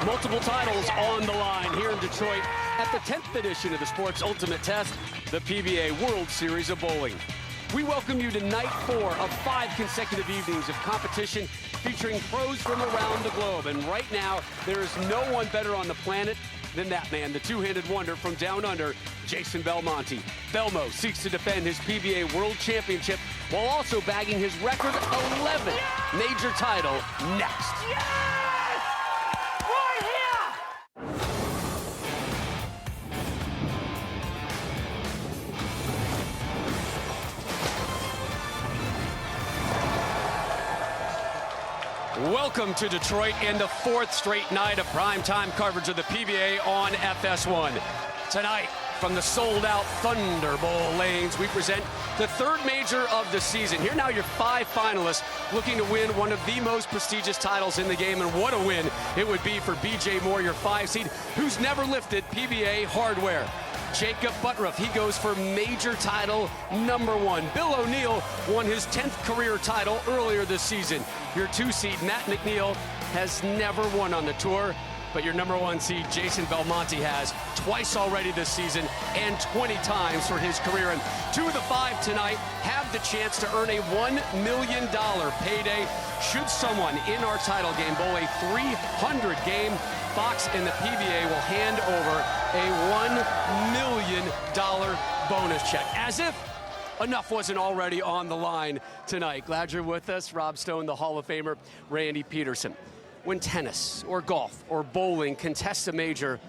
Multiple titles on the line here in Detroit at the 10th edition of the Sports Ultimate Test, the PBA World Series of Bowling. We welcome you to night 4 of 5 consecutive evenings of competition featuring pros from around the globe. And right now, there is no one better on the planet than that man, the two-handed wonder from down under, Jason Belmonte. Belmo seeks to defend his PBA World Championship while also bagging his record 11th major title next. Welcome to Detroit and the 4th straight night of primetime coverage of the PBA on FS1. Tonight, from the sold-out Thunderbowl Lanes, we present the 3rd major of the season. Here now your 5 finalists looking to win one of the most prestigious titles in the game, and what a win it would be for BJ Moore, your 5 seed, who's never lifted PBA hardware. Jakob Butturff, he goes for major title number 1. Bill O'Neill won his 10th career title earlier this season. Your 2 seed, Matt McNeil, has never won on the tour, but your number 1 seed, Jason Belmonte, has twice already this season and 20 times for his career. And 2 of the 5 tonight have the chance to earn a $1 million payday should someone in our title game bowl a 300 game. Fox and the PBA will hand over a $1 million bonus check, as if enough wasn't already on the line tonight. Glad you're with us. Rob Stone, the Hall of Famer, Randy Peterson. When tennis or golf or bowling contests a major,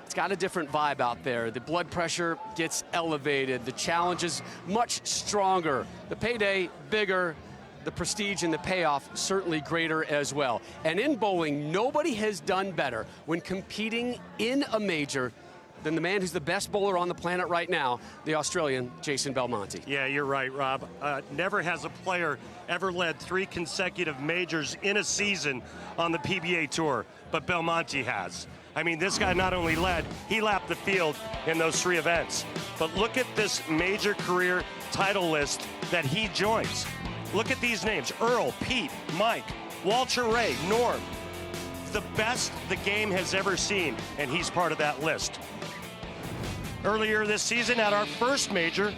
it's got a different vibe out there. The blood pressure gets elevated. The challenge is much stronger. The payday bigger. The prestige and the payoff certainly greater as well. And in bowling, nobody has done better when competing in a major than the man who's the best bowler on the planet right now, the Australian Jason Belmonte. Yeah, you're right, Rob. Never has a player ever led 3 consecutive majors in a season on the PBA Tour, but Belmonte has. I mean, this guy not only led, he lapped the field in those 3 events. But look at this major career title list that he joins. Look at these names: Earl, Pete, Mike, Walter Ray, Norm. The best the game has ever seen, and he's part of that list. Earlier this season at our first major,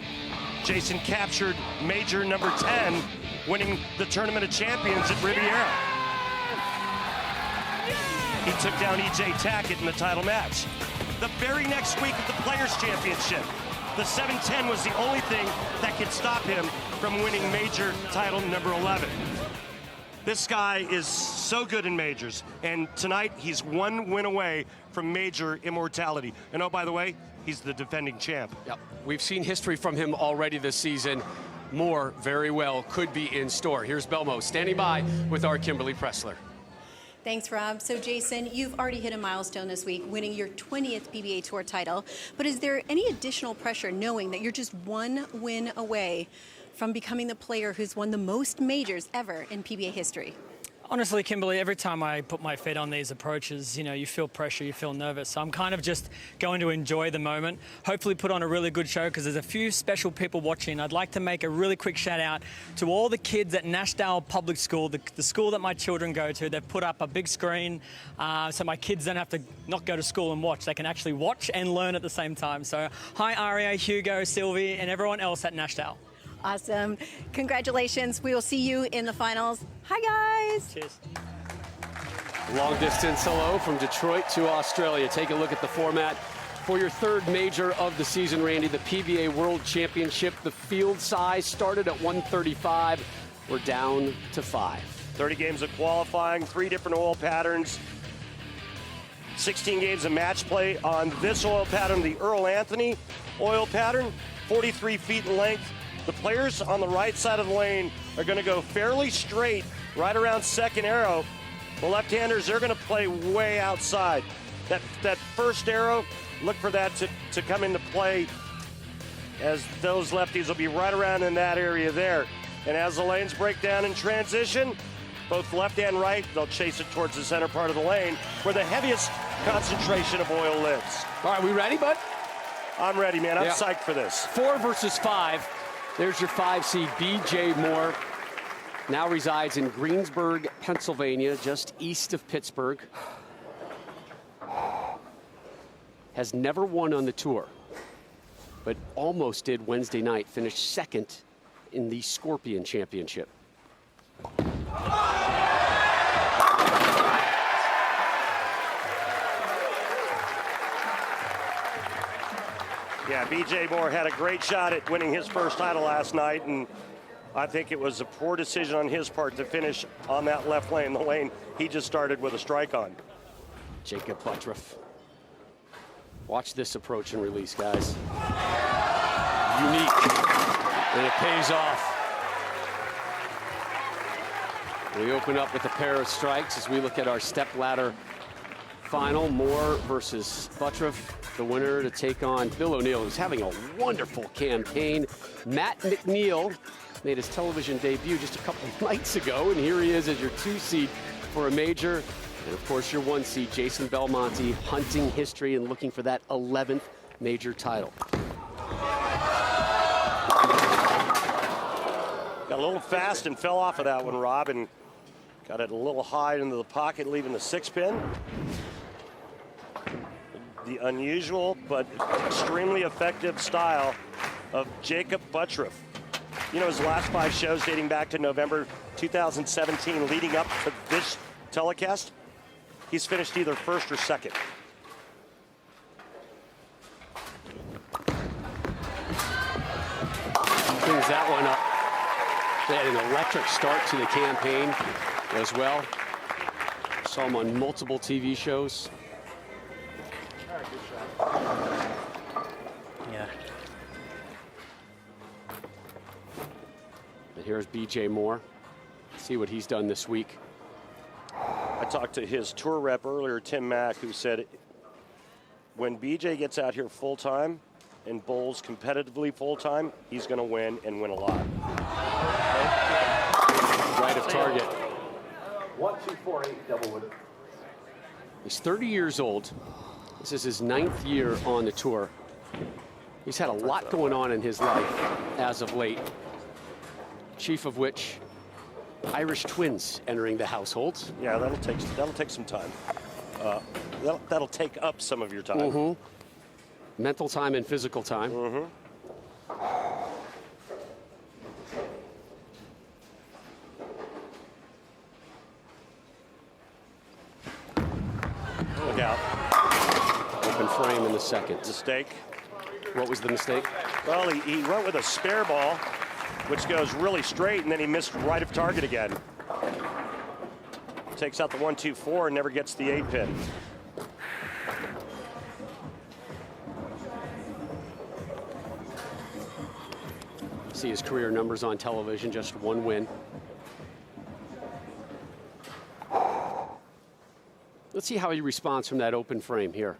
Jason captured major number 10, winning the Tournament of Champions at Riviera. He took down E.J. Tackett in the title match. The very next week at the Players' Championship, the 710 was the only thing that could stop him from winning major title number 11. This guy is so good in majors, and tonight he's 1 win away from major immortality. And oh, by the way, he's the defending champ. Yep. We've seen history from him already this season. More very well could be in store. Here's Belmo standing by with our Kimberly Pressler. Thanks, Rob. So, Jason, you've already hit a milestone this week, winning your 20th PBA Tour title. But is there any additional pressure knowing that you're just 1 win away from becoming the player who's won the most majors ever in PBA history? Honestly, Kimberly, every time I put my feet on these approaches, you know, you feel pressure, you feel nervous. So I'm kind of just going to enjoy the moment, hopefully put on a really good show because there's a few special people watching. I'd like to make a really quick shout out to all the kids at Nashdale Public School, the school that my children go to. They've put up a big screen so my kids don't have to not go to school and watch. They can actually watch and learn at the same time. So hi, Aria, Hugo, Sylvie, and everyone else at Nashdale. Awesome. Congratulations. We will see you in the finals. Hi, guys. Cheers. Long distance hello from Detroit to Australia. Take a look at the format for your 3rd major of the season, Randy, the PBA World Championship. The field size started at 135. We're down to 5. 30 games of qualifying, 3 different oil patterns, 16 games of match play on this oil pattern, the Earl Anthony oil pattern, 43 feet in length. The players on the right side of the lane are going to go fairly straight right around second arrow. The left-handers, they're going to play way outside. That first arrow, look for that to come into play, as those lefties will be right around in that area there. And as the lanes break down in transition, both left and right, they'll chase it towards the center part of the lane where the heaviest concentration of oil lives. All right, we ready, bud? I'm ready, man. I'm psyched for this. 4 versus 5. There's your 5 seed, BJ Moore. Now resides in Greensburg, Pennsylvania, just east of Pittsburgh. has never won on the tour, but almost did Wednesday night, finished second in the Scorpion Championship. Yeah, BJ Moore had a great shot at winning his first title last night, and I think it was a poor decision on his part to finish on that left lane, the lane he just started with a strike on. Jakob Butturff. Watch this approach and release, guys. Unique, and it pays off. We open up with a pair of strikes as we look at our stepladder final. Moore versus Butturff, the winner to take on Bill O'Neill, who's having a wonderful campaign. Matt McNeil made his television debut just a couple of nights ago, and here he is as your 2 seed for a major. And of course, your 1 seed, Jason Belmonte, hunting history and looking for that 11th major title. Got a little fast and fell off of that one, Rob, and got it a little high into the pocket, leaving the 6-pin. The unusual but extremely effective style of Jakob Butturff. You know, his last 5 shows dating back to November 2017 leading up to this telecast, he's finished either first or second. Brings that one up. They had an electric start to the campaign as well. Saw him on multiple TV shows. Yeah. And here's BJ Moore. See what he's done this week. I talked to his tour rep earlier, Tim Mack, who said when BJ gets out here full time and bowls competitively full time, he's going to win and win a lot. Right of target. 1248 Doublewood. He's 30 years old. This is his 9th year on the tour. He's had a lot going on in his life as of late. Chief of which, Irish twins entering the household. Yeah, that'll take some time. That'll take up some of your time. Mm-hmm. Mental time and physical time. Mm-hmm. Look out. Open frame in the second. Mistake. What was the mistake? Well, he went with a spare ball, which goes really straight, and then he missed right of target again. Takes out the 1-2-4 and never gets the 8-pin. See his career numbers on television, just 1 win. Let's see how he responds from that open frame here.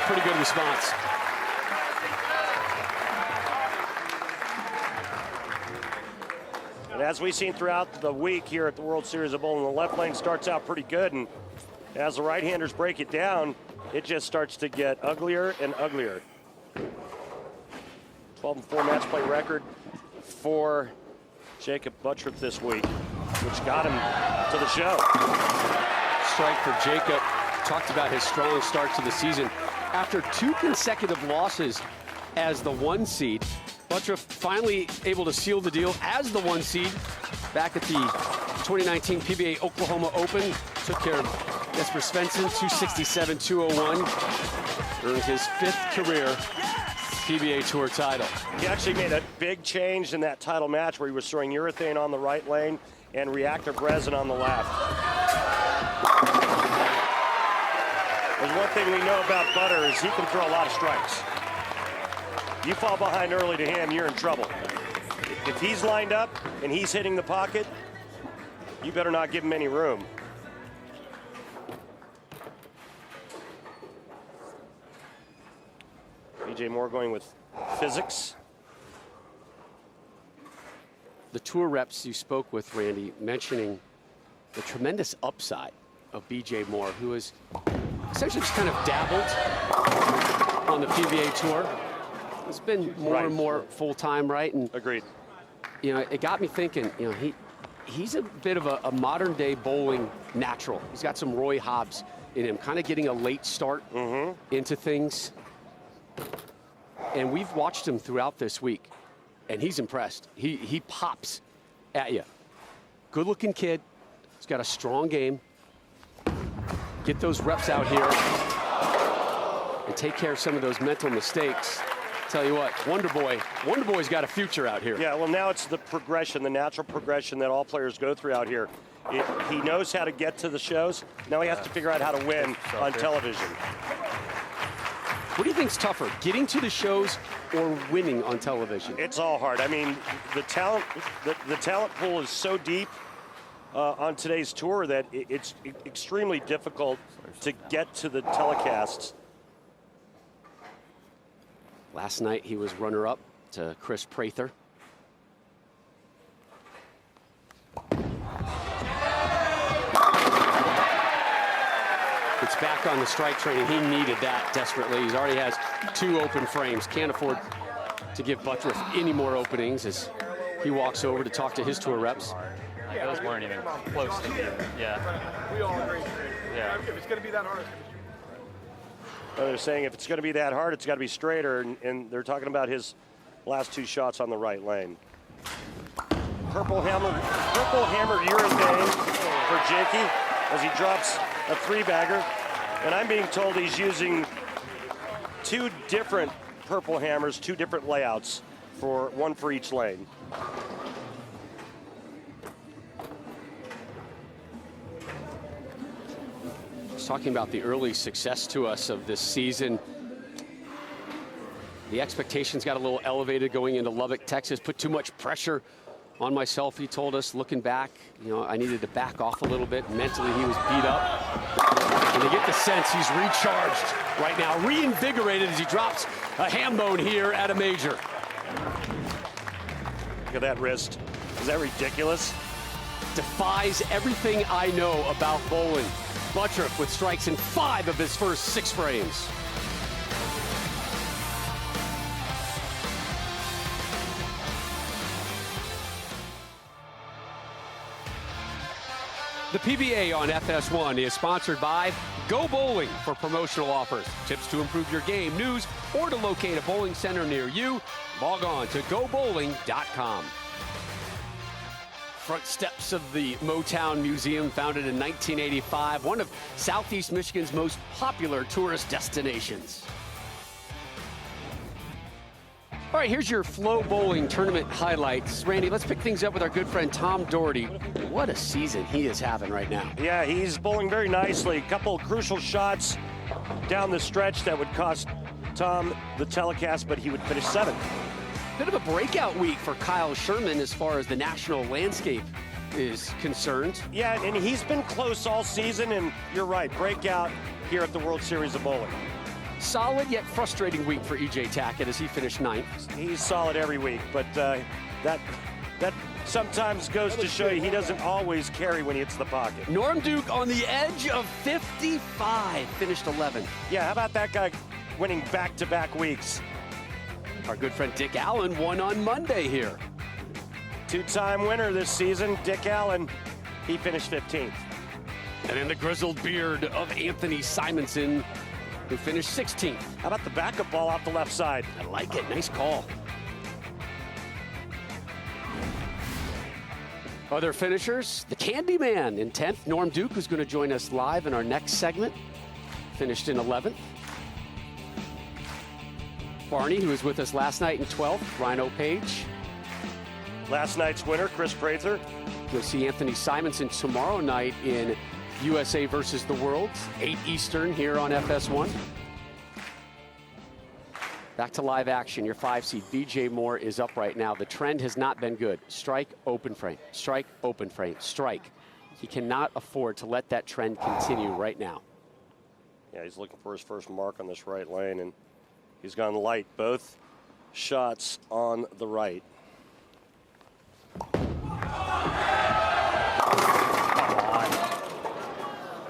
Pretty good response. And as we've seen throughout the week here at the World Series of Bowling, the left lane starts out pretty good, and as the right-handers break it down, it just starts to get uglier and uglier. 12-4 match play record for Jakob Butturff this week, which got him to the show. Strike for Jakob. Talked about his strong start to the season. After 2 consecutive losses as the 1 seed, Butturff finally able to seal the deal as the 1 seed back at the 2019 PBA Oklahoma Open. Took care of Jesper Svensson, 267-201. Earned his 5th career PBA Tour title. He actually made a big change in that title match where he was throwing urethane on the right lane and reactive resin on the left. There's one thing we know about Butter is he can throw a lot of strikes. You fall behind early to him, you're in trouble. If he's lined up and he's hitting the pocket, you better not give him any room. BJ Moore going with physics. The tour reps you spoke with, Randy, mentioning the tremendous upside of BJ Moore, who has essentially just kind of dabbled on the PBA Tour. It's been more and more full-time, right? And agreed. it got me thinking, he's a bit of a modern day bowling natural. He's got some Roy Hobbs in him, kind of getting a late start into things. And we've watched him throughout this week, and he's impressed. He pops at you. Good looking kid. He's got a strong game. Get those reps out here and take care of some of those mental mistakes. Tell you what, Wonder Boy's got a future out here. Yeah, well, now it's the progression, the natural progression that all players go through out here. He knows how to get to the shows. Now he has to figure out how to win on television. What do you think's tougher, getting to the shows or winning on television? It's all hard. I mean, the talent pool is so deep on today's tour that it's extremely difficult to get to the telecasts. Last night he was runner-up to Chris Prather. It's back on the strike training. He needed that desperately. He already has 2 open frames. Can't afford to give Butturff any more openings as he walks over to talk to his tour reps. Those weren't even close to me. Yeah. We all agree. Yeah. If it's going to be that hard, it's going to be straight. They're saying if it's going to be that hard, it's got to be straighter, and they're talking about his last 2 shots on the right lane. Purple hammer urine vein for Jakey as he drops a 3-bagger, and I'm being told he's using 2 different purple hammers, 2 different layouts, one for each lane. Talking about the early success to us of this season. The expectations got a little elevated going into Lubbock, Texas. Put too much pressure on myself, he told us. Looking back, I needed to back off a little bit. Mentally, he was beat up. And you get the sense he's recharged right now, reinvigorated as he drops a ham bone here at a major. Look at that wrist. Is that ridiculous? Defies everything I know about bowling. Butturff with strikes in 5 of his first 6 frames. The PBA on FS1 is sponsored by Go Bowling. For promotional offers, tips to improve your game, news, or to locate a bowling center near you, log on to gobowling.com. Front steps of the Motown Museum, founded in 1985, one of Southeast Michigan's most popular tourist destinations. All right, here's your Flow Bowling tournament highlights. Randy, let's pick things up with our good friend Tom Doherty. What a season he is having right now. Yeah, he's bowling very nicely. A couple of crucial shots down the stretch that would cost Tom the telecast, but he would finish 7th. Bit of a breakout week for Kyle Sherman as far as the national landscape is concerned. Yeah, and he's been close all season, and you're right, breakout here at the World Series of Bowling. Solid yet frustrating week for E.J. Tackett as he finished 9th. He's solid every week, but that sometimes goes to show you he doesn't always carry when he hits the pocket. Norm Duke on the edge of 55, finished 11th. Yeah, how about that guy winning back-to-back weeks? Our good friend Dick Allen won on Monday here. 2-time winner this season, Dick Allen. He finished 15th. And then the grizzled beard of Anthony Simonson, who finished 16th. How about the backup ball off the left side? I like it. Nice call. Other finishers, the Candyman in 10th. Norm Duke, who's going to join us live in our next segment, finished in 11th. Barney, who was with us last night in 12th. Rhino Page. Last night's winner, Chris Prather. You'll see Anthony Simonson tomorrow night in USA versus the World, 8 Eastern here on FS1. Back to live action. Your 5 seed, BJ Moore, is up right now. The trend has not been good. Strike, open frame. Strike, open frame. Strike. He cannot afford to let that trend continue right now. Yeah, he's looking for his first mark on this right lane, and he's gone light. Both shots on the right.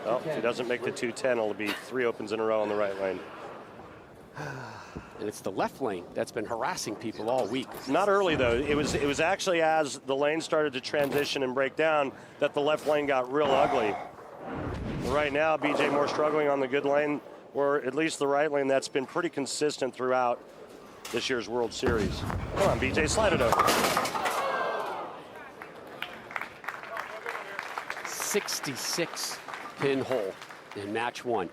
Well, if he doesn't make the 210, it'll be 3 opens in a row on the right lane. and it's the left lane that's been harassing people all week. Not early, though. It was actually as the lane started to transition and break down that the left lane got real ugly. Right now, BJ Moore struggling on the good lane, or at least the right lane that's been pretty consistent throughout this year's World Series. Come on, BJ, slide it over. 66 pin hole in match 1.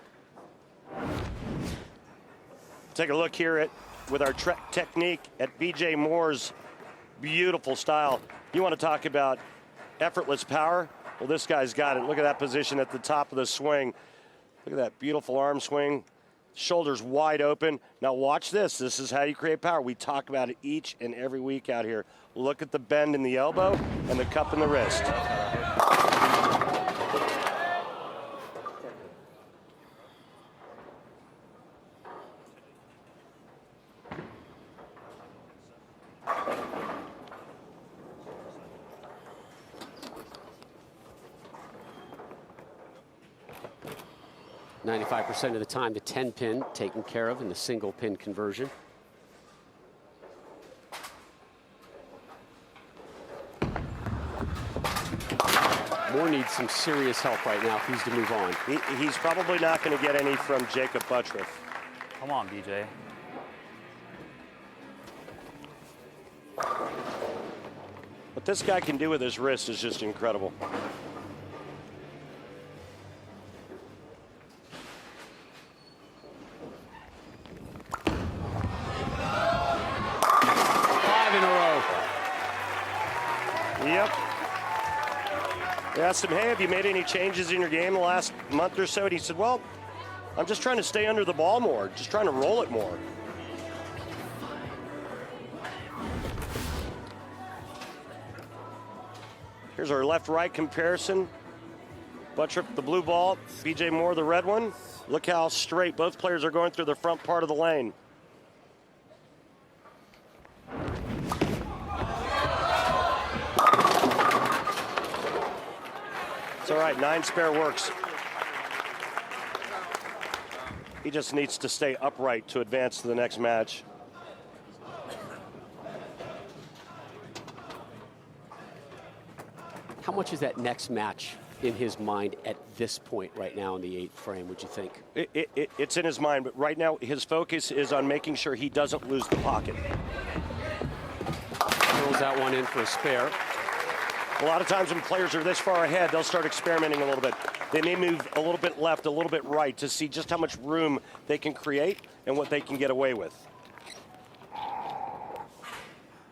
Take a look here with our technique at BJ Moore's beautiful style. You want to talk about effortless power? Well, this guy's got it. Look at that position at the top of the swing. Look at that beautiful arm swing. Shoulders wide open. Now watch this. This is how you create power. We talk about it each and every week out here. Look at the bend in the elbow and the cup in the wrist. 95% of the time, the 10 pin taken care of in the single pin conversion. Moore needs some serious help right now if he's to move on. He's probably not going to get any from Jakob Butturff. Come on, BJ. What this guy can do with his wrist is just incredible. Yep. They asked him, hey, have you made any changes in your game the last month or so? And he said, well, I'm just trying to stay under the ball more, just trying to roll it more. Here's our left-right comparison. Butturff, the blue ball, BJ Moore, the red one. Look how straight both players are going through the front part of the lane. It's all right, 9 spare works. He just needs to stay upright to advance to the next match. How much is that next match in his mind at this point right now in the 8th frame, would you think? It's in his mind, but right now his focus is on making sure he doesn't lose the pocket. Throws that one in for a spare. A lot of times when players are this far ahead, they'll start experimenting a little bit. They may move a little bit left, a little bit right to see just how much room they can create and what they can get away with.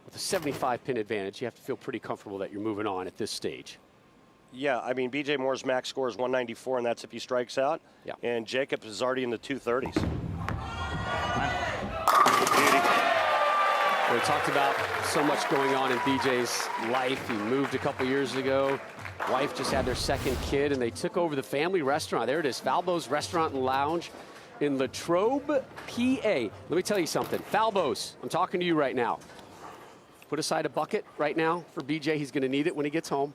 With a 75 pin advantage, you have to feel pretty comfortable that you're moving on at this stage. Yeah, I mean, BJ Moore's max score is 194, and that's if he strikes out. Yeah. And Jakob is already in the 230s. We talked about so much going on in BJ's life. He moved a couple years ago. Wife just had their 2nd kid, and they took over the family restaurant. There it is, Falbo's Restaurant and Lounge in Latrobe, PA. Let me tell you something. Falbo's, I'm talking to you right now. Put aside a bucket right now for BJ. He's going to need it when he gets home.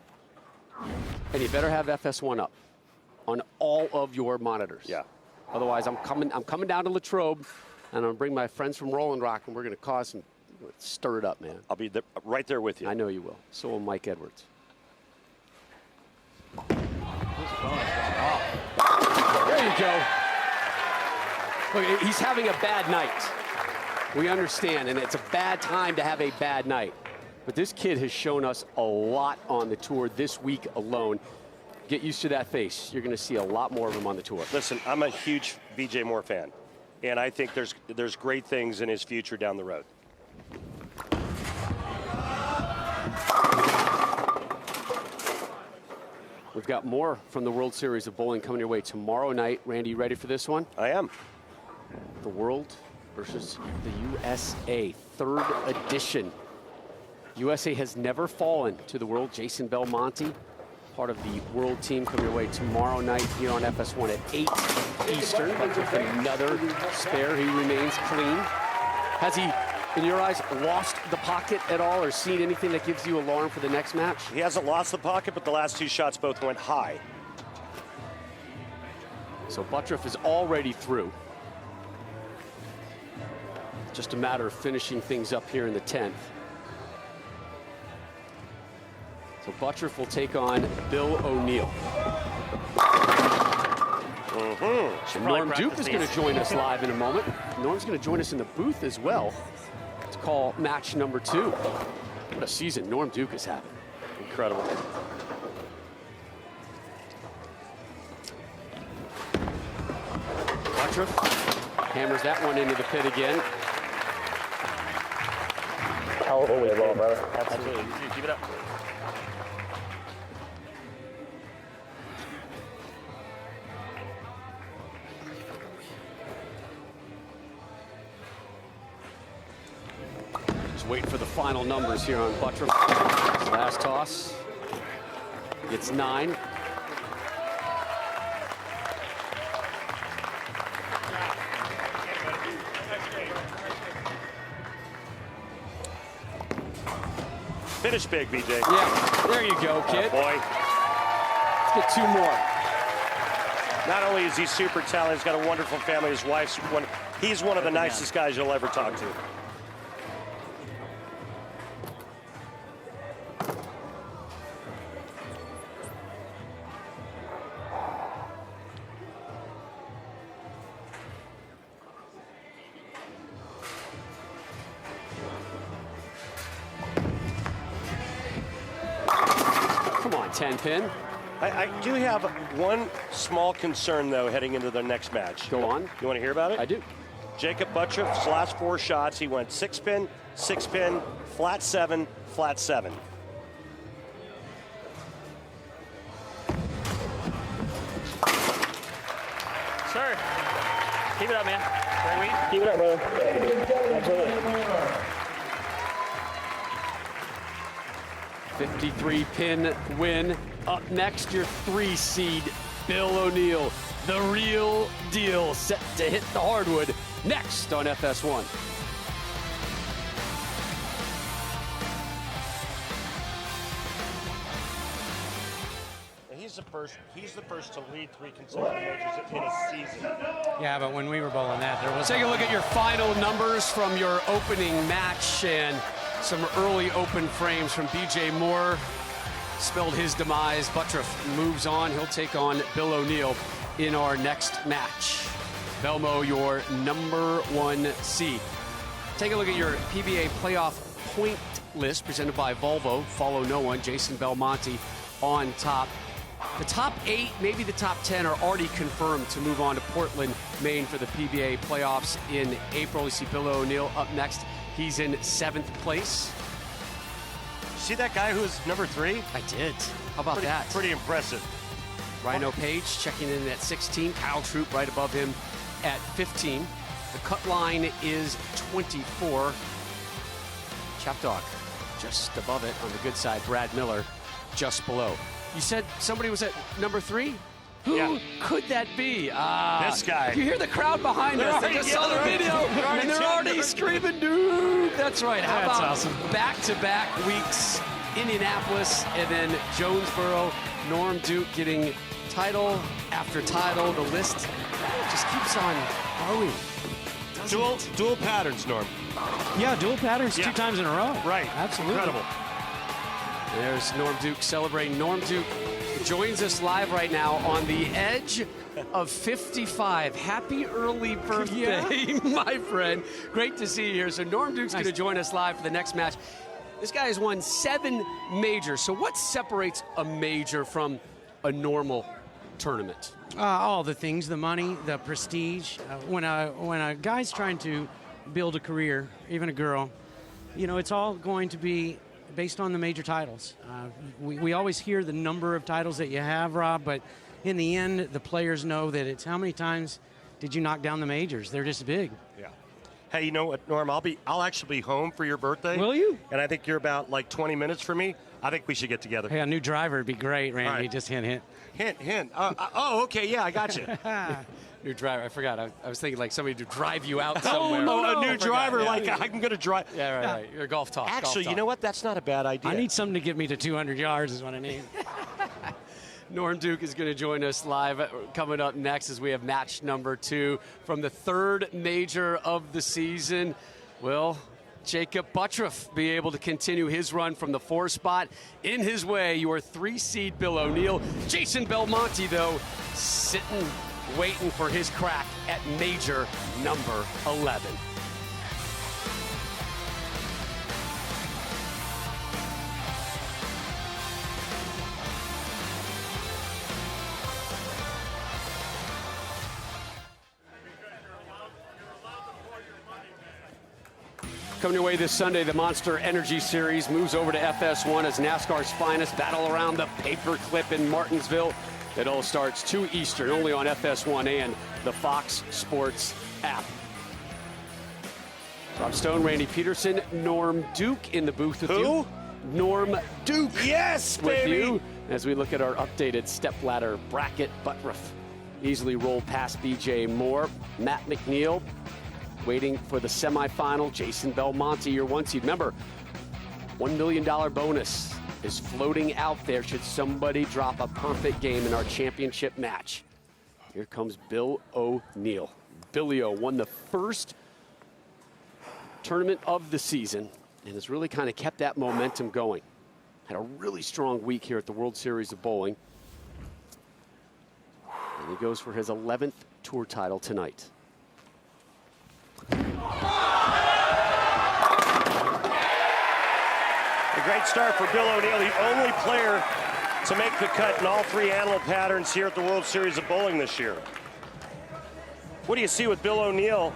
And you better have FS1 up on all of your monitors. Yeah. Otherwise, I'm coming down to Latrobe, and I'm going to bring my friends from Rolling Rock, and we're going to cause some. Stir it up, man. I'll be right there with you. I know you will. So will Mike Edwards. There you go. Look, he's having a bad night. We understand, and it's a bad time to have a bad night. But this kid has shown us a lot on the tour this week alone. Get used to that face. You're going to see a lot more of him on the tour. Listen, I'm a huge BJ Moore fan, and I think there's great things in his future down the road. We've got more from the World Series of Bowling coming your way tomorrow night. Randy, you ready for this one? I am. The World versus the USA, 3rd edition. USA has never fallen to the World. Jason Belmonte, part of the World team, coming your way tomorrow night here on FS1 at 8 Eastern. But with another spare, he remains clean. Has he, in your eyes, lost the pocket at all or seen anything that gives you alarm for the next match? He hasn't lost the pocket, but the last 2 shots both went high. So Butturff is already through. Just a matter of finishing things up here in the 10th. So Butturff will take on Bill O'Neill. And Norm Duke is going to join us live in a moment. Norm's going to join us in the booth as well to call match number 2. What a season Norm Duke has had. Incredible. Butturff hammers that one into the pit again. Holy ball, brother. Absolutely. Keep it up. Just waiting for the final numbers here on Butturff. His last toss. It's 9. Finish big, BJ. Yeah, there you go, kid. Oh, boy. Let's get 2 more. Not only is he super talented, he's got a wonderful family. His wife's he's one of the nicest guys you'll ever talk to. Come on, 10 pin. I do have one small concern, though, heading into the next match. Go on. You want to hear about it? I do. Jakob Butturff's last 4 shots, he went 6 pin, flat 7, flat 7. Sir, keep it up, man. Very weak. Keep it up, brother. Absolutely. 53 pin win. Up next, your 3 seed, Bill O'Neill. The real deal, set to hit the hardwood next on FS1. He's the first to lead 3 consecutive majors in a season. Yeah, but when we were bowling that, there was. Take a look at your final numbers from your opening match and some early open frames from BJ Moore. Spelled his demise. Butturff moves on. He'll take on Bill O'Neill in our next match. Belmo, your number 1 seed. Take a look at your PBA playoff point list presented by Volvo. Follow no one. Jason Belmonte on top. The top 8, maybe the top 10 are already confirmed to move on to Portland, Maine for the PBA playoffs in April. You see Bill O'Neill up next. He's in 7th place. See that guy who's number 3? I did. How about that? Pretty impressive. Rhino Page checking in at 16. Kyle Troop right above him at 15. The cut line is 24. Chapdog just above it on the good side. Brad Miller just below. You said somebody was at number 3? Who could that be? This guy. You hear the crowd behind us. They just saw the video, and they're already screaming, dude. That's right. How about awesome. Back-to-back weeks, Indianapolis, and then Jonesboro. Norm Duke getting title after title. The list just keeps on growing. Dual patterns, Norm. Yeah, dual patterns 2 times in a row. Right. Absolutely. Incredible. There's Norm Duke celebrating. Norm Duke joins us live right now on the edge of 55. Happy early birthday, my friend. Great to see you here. So Norm Duke's going to join us live for the next match. This guy has won 7 majors. So what separates a major from a normal tournament? All the things, the money, the prestige. When a guy's trying to build a career, even a girl, you know, it's all going to be based on the major titles. We always hear the number of titles that you have, Rob, but in the end, the players know that it's how many times did you knock down the majors? They're just big. Yeah. Hey, you know what, Norm? I'll actually be home for your birthday. Will you? And I think you're about like 20 minutes from me. I think we should get together. Hey, a new driver would be great, Randy. All right. Just hint. Hint. Oh, okay. Yeah, I got you. New driver. I forgot. I was thinking like somebody to drive you out somewhere. A new driver. Yeah. Like I'm going to drive. Yeah, right. Your golf talk. Actually, you know what? That's not a bad idea. I need something to get me to 200 yards is what I need. Norm Duke is going to join us live coming up next as we have match number 2 from the 3rd major of the season. Will Jakob Butturff be able to continue his run from the 4 spot? In his way, your 3 seed Bill O'Neill. Jason Belmonte, though, sitting, waiting for his crack at major number 11. Coming your way this Sunday, the Monster Energy Series moves over to FS1 as NASCAR's finest battle around the paperclip in Martinsville. It all starts 2 Eastern, only on FS1 and the Fox Sports app. Rob Stone, Randy Peterson, Norm Duke in the booth with you. Norm Duke. Yes, with baby. you as we look at our updated Stepladder bracket. Butturff easily rolled past BJ Moore. Matt McNeil waiting for the semifinal. Jason Belmonte, your 1 seed. Remember, $1 million bonus is floating out there should somebody drop a perfect game in our championship match. Here comes Bill O'Neill. Billy O won the first tournament of the season and has really kind of kept that momentum going. Had a really strong week here at the World Series of Bowling. And he goes for his 11th tour title tonight. A great start for Bill O'Neill, the only player to make the cut in all 3 animal patterns here at the World Series of Bowling this year. What do you see with Bill O'Neill,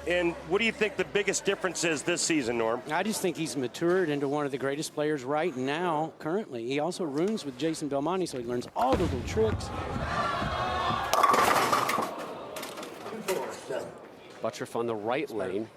and what do you think the biggest difference is this season, Norm? I just think he's matured into one of the greatest players right now, currently. He also rooms with Jason Belmonte, so he learns all the little tricks. Butturff on the right lane.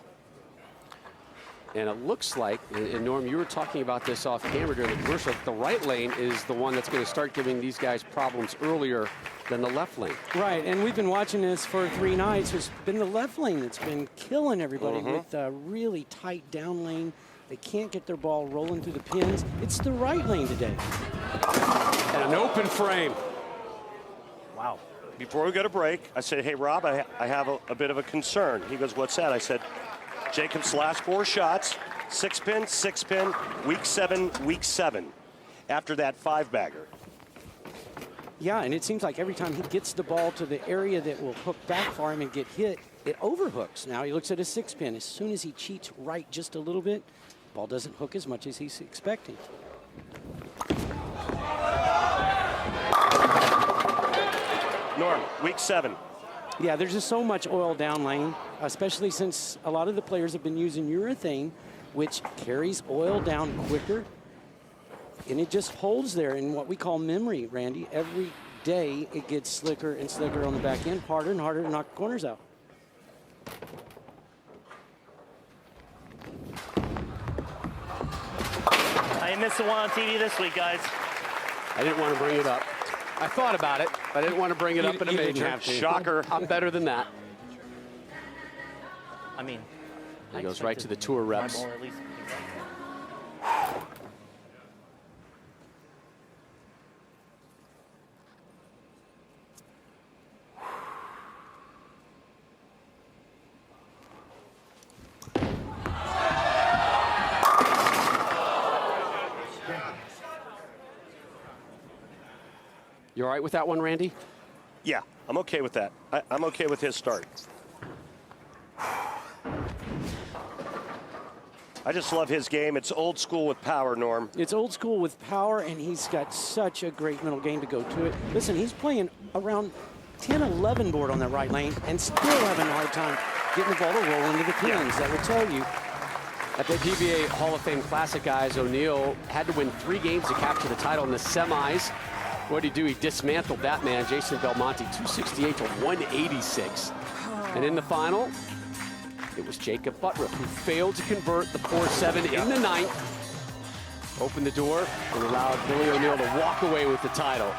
And it looks like, and Norm, you were talking about this off camera during the commercial, the right lane is the one that's going to start giving these guys problems earlier than the left lane. Right, and we've been watching this for 3 nights. It's been the left lane that's been killing everybody with a really tight down lane. They can't get their ball rolling through the pins. It's the right lane today. And an open frame. Wow. Before we go to break, I said, hey, Rob, I have a bit of a concern. He goes, what's that? I said, Jacob's last 4 shots, 6-pin, 6-pin, week 7. After that 5-bagger. Yeah, and it seems like every time he gets the ball to the area that will hook back for him and get hit, it overhooks. Now he looks at a 6-pin. As soon as he cheats right just a little bit, the ball doesn't hook as much as he's expecting. Norm, week 7. Yeah, there's just so much oil down lane, especially since a lot of the players have been using urethane, which carries oil down quicker, and it just holds there in what we call memory, Randy. Every day it gets slicker and slicker on the back end, harder and harder to knock the corners out. I missed the one on TV this week, guys. I didn't want to bring it up. I thought about it, but I didn't want to bring it up in a major. Shocker. I'm better than that. I mean, He goes right to the tour reps. My ball at least. You all right with that one, Randy? Yeah, I'm okay with that. I'm okay with his start. I just love his game. It's old school with power, Norm. It's old school with power, and he's got such a great middle game to go to it. Listen, he's playing around 10-11 board on that right lane and still having a hard time getting the ball to roll into the pins. That would tell you. At the PBA Hall of Fame Classic, guys, O'Neill had to win 3 games to capture the title in the semis. What did he do? He dismantled that man, Jason Belmonte, 268 to 186. And in the final, it was Jakob Butturff who failed to convert the 4-7 in the 9th. Opened the door and allowed Billy O'Neill to walk away with the title.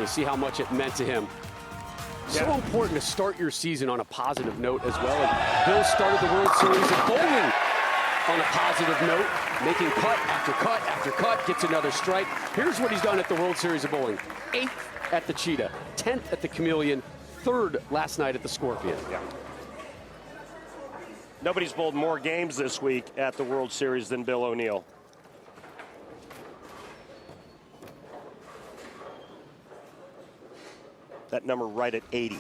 You see how much it meant to him. So important to start your season on a positive note as well. And Bill started the World Series of Bowling on a positive note, making cut after cut after cut, gets another strike. Here's what he's done at the World Series of Bowling. 8th at the Cheetah, 10th at the Chameleon, 3rd last night at the Scorpion. Nobody's bowled more games this week at the World Series than Bill O'Neill. That number right at 80.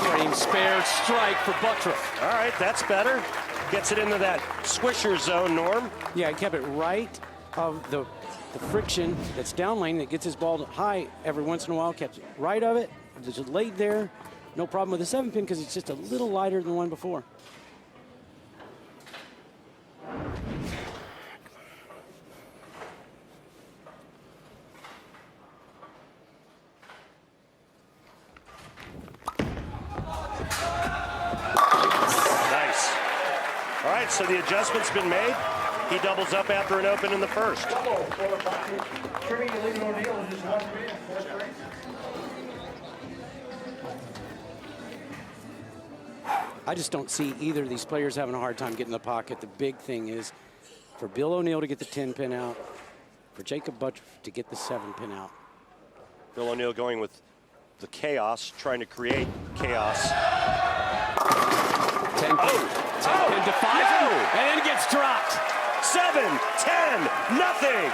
Frame spare strike for Butturff. All right, that's better. Gets it into that squisher zone, Norm. Yeah, he kept it right of the friction that's down lane that gets his ball high every once in a while. Kept it right of it. Just laid there. No problem with the 7-pin because it's just a little lighter than the one before. Nice. All right, so the adjustment's been made. He doubles up after an open in the first. I just don't see either of these players having a hard time getting in the pocket. The big thing is for Bill O'Neill to get the 10-pin out, for Jakob Butturff to get the 7-pin out. Bill O'Neill going with the chaos, trying to create chaos. 10 pin to 5, and then it gets dropped. 7, 10, nothing.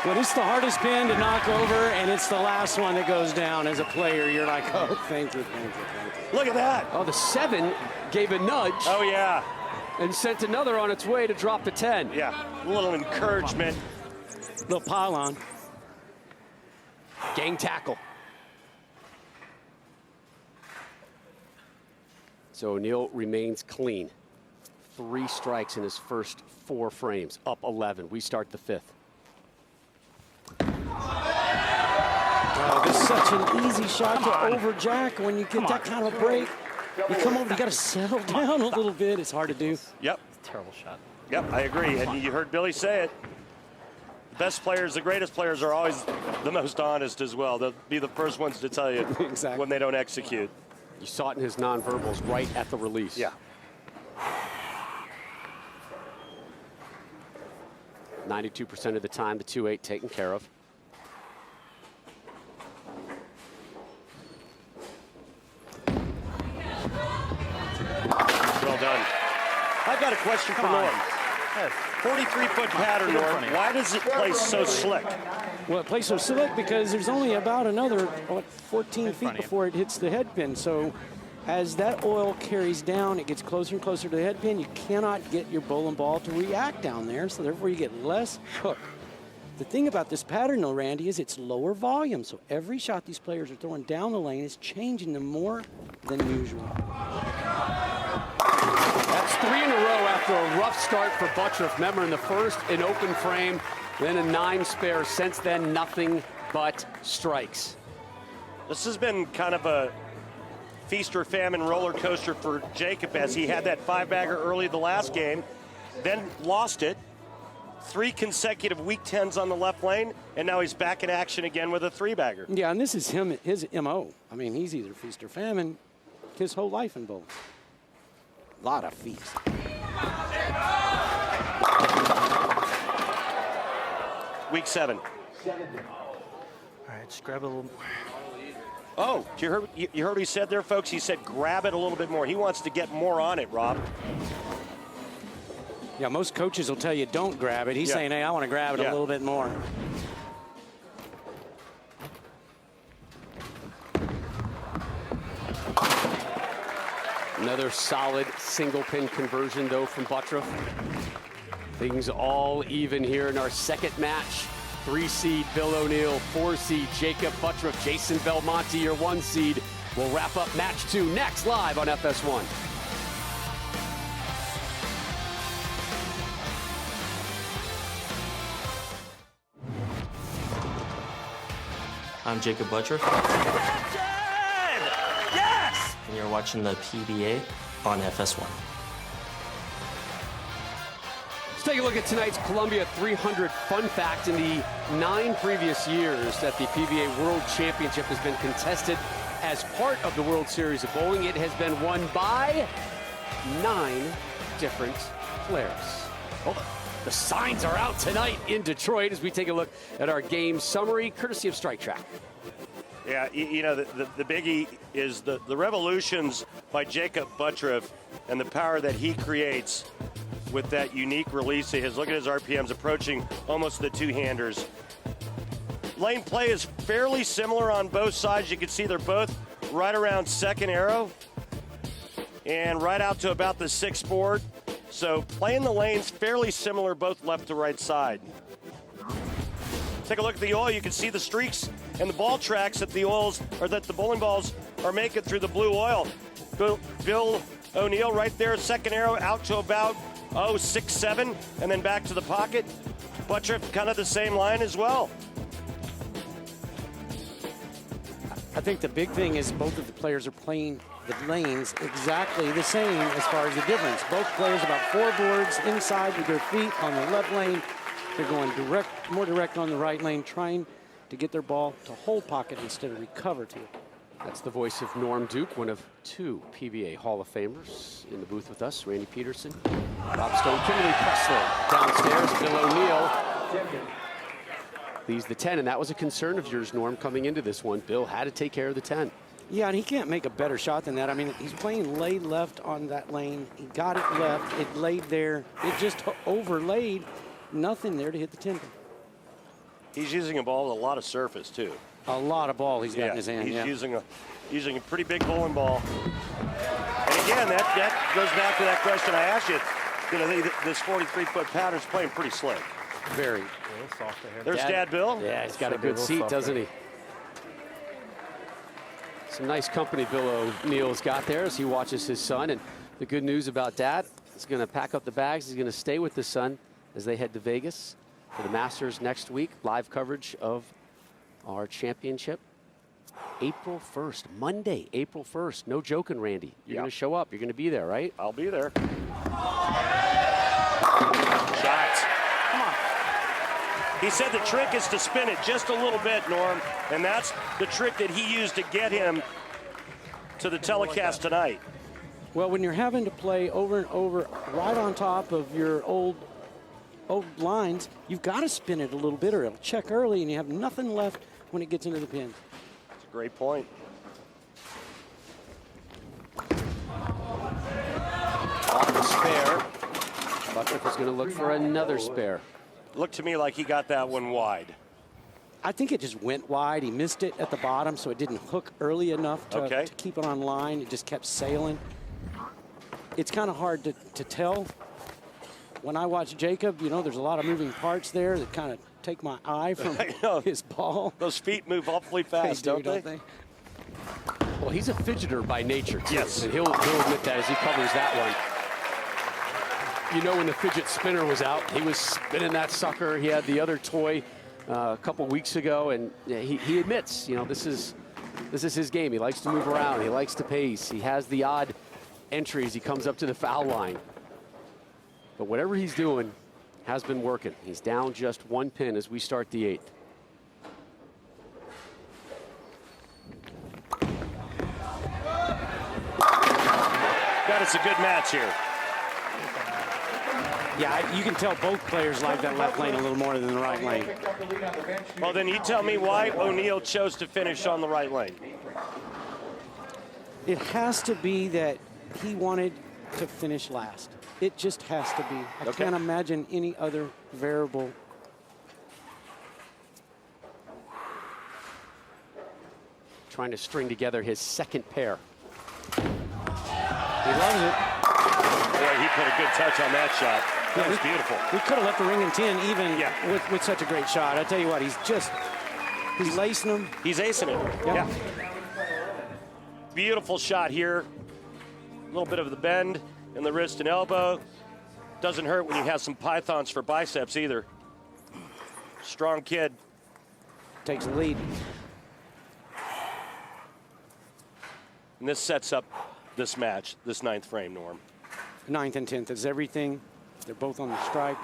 When it's the hardest pin to knock over and it's the last one that goes down as a player, you're like, oh, thank you, thank you, thank you. Look at that. Oh, the 7 gave a nudge. Oh, yeah. And sent another on its way to drop the 10. Yeah, a little encouragement. Little pile-on. Gang tackle. So O'Neill remains clean. 3 strikes in his first 4 frames, up 11. We start the 5th. Oh, this is such an easy shot to overjack when you get that kind of break. You come over, you got to settle down a little bit. It's hard to do. Yep. Terrible shot. Yep, I agree. And you heard Billy say it. The best players, the greatest players are always the most honest as well. They'll be the first ones to tell you Exactly. when they don't execute. You saw it in his nonverbals right at the release. Yeah. 92% of the time, the 2-8 taken care of. Well done. I've got a question for Norm. 43-foot pattern, Norm. Why does it play so slick? Well, it plays so slick because there's only about another 14 feet before it hits the head pin. So as that oil carries down, it gets closer and closer to the head pin. You cannot get your bowling ball to react down there, so therefore you get less hook. The thing about this pattern, though, Randy, is it's lower volume. So every shot these players are throwing down the lane is changing them more than usual. That's 3 in a row after a rough start for Butturff. Remember, in the first, an open frame, then a 9 spare. Since then, nothing but strikes. This has been kind of a feast or famine roller coaster for Jakob as he had that 5-bagger early the last game, then lost it. 3 consecutive weak 10s on the left lane, and now he's back in action again with a 3-bagger. Yeah, and this is his MO. I mean, he's either feast or famine his whole life in bowling. A lot of feast. Week 7. All right, just grab it a little more. Oh, you heard what he said there, folks? He said grab it a little bit more. He wants to get more on it, Rob. Yeah, most coaches will tell you don't grab it. He's saying, hey, I want to grab it a little bit more. Another solid single pin conversion, though, from Butturff. Things all even here in our second match. 3-seed Bill O'Neill, 4-seed Jakob Butturff, Jason Belmonte, your 1-seed. We'll wrap up match 2 next live on FS1. I'm Jakob Butturff. Yes! And you're watching the PBA on FS1. Let's take a look at tonight's Columbia 300 fun fact. In the 9 previous years that the PBA World Championship has been contested as part of the World Series of Bowling, it has been won by 9 different players. Hold on. The signs are out tonight in Detroit as we take a look at our game summary, courtesy of Strike Track. Yeah, you know, the biggie is the revolutions by Jakob Butturff and the power that he creates with that unique release of his. Look at his RPMs approaching almost the two-handers. Lane play is fairly similar on both sides. You can see they're both right around second arrow and right out to about the sixth board. So playing the lanes fairly similar, both left to right side. Take a look at the oil. You can see the streaks and the ball tracks that the bowling balls are making through the blue oil. Bill O'Neill right there, second arrow out to about 6-7, and then back to the pocket. Butturff kind of the same line as well. I think the big thing is both of the players are playing the lanes exactly the same as far as the difference. Both players about 4 boards inside with their feet on the left lane. They're going more direct on the right lane, trying to get their ball to hold pocket instead of recover to it. That's the voice of Norm Duke, one of 2 PBA Hall of Famers in the booth with us. Randy Peterson, Rob Stone, Kimberly Pressler downstairs. Bill O'Neill leads the 10, and that was a concern of yours, Norm, coming into this one. Bill had to take care of the 10. Yeah, and he can't make a better shot than that. I mean, he's playing laid left on that lane. He got it left. It laid there. It just overlaid. Nothing there to hit the 10. He's using a ball with a lot of surface, too. A lot of ball he's got in his hand. He's using a pretty big bowling ball. And again, that goes back to that question I asked you. You know, this 43-foot pattern's playing pretty slick. Very. There's Dad Bill. Yeah, he's got a good seat, doesn't he? Some nice company Bill O'Neill's got there as he watches his son. And the good news about Dad, he's going to pack up the bags. He's going to stay with the son as they head to Vegas for the Masters next week. Live coverage of our championship. April 1st, Monday, April 1st. No joking, Randy. You're going to show up. You're going to be there, right? I'll be there. Shots. Come on. He said the trick is to spin it just a little bit, Norm, and that's the trick that he used to get him to the telecast tonight. Well, when you're having to play over and over right on top of your old lines, you've got to spin it a little bit or it'll check early and you have nothing left when it gets into the pin. That's a great point. Off the spare. Butturff is going to look for another spare. Looked to me like he got that one wide. I think it just went wide. He missed it at the bottom, so it didn't hook early enough to keep it on line. It just kept sailing. It's kind of hard to tell. When I watch Jakob, you know, there's a lot of moving parts there that kind of take my eye from his ball. Those feet move awfully fast, don't they? Well, he's a fidgeter by nature, too. Yes. And he'll admit that as he covers that one. You know, when the fidget spinner was out, he was spinning that sucker. He had the other toy a couple weeks ago, and he admits, you know, this is his game. He likes to move around. He likes to pace. He has the odd entries. He comes up to the foul line. But whatever he's doing has been working. He's down just 1 pin as we start the 8th. God, it's a good match here. Yeah, you can tell both players like that left lane a little more than the right lane. Well, then you tell me why O'Neill chose to finish on the right lane. It has to be that he wanted to finish last. It just has to be. I can't imagine any other variable. Trying to string together his second pair. He loves it. Boy, he put a good touch on that shot. That was beautiful. He could have left the ring in 10 even with such a great shot. I tell you what, he's lacing them. He's acing it. Yeah. Beautiful shot here. A little bit of the bend in the wrist and elbow. Doesn't hurt when you have some pythons for biceps either. Strong kid. Takes the lead. And this sets up this match, this 9th frame, Norm. 9th and 10th is everything. They're both on the strike.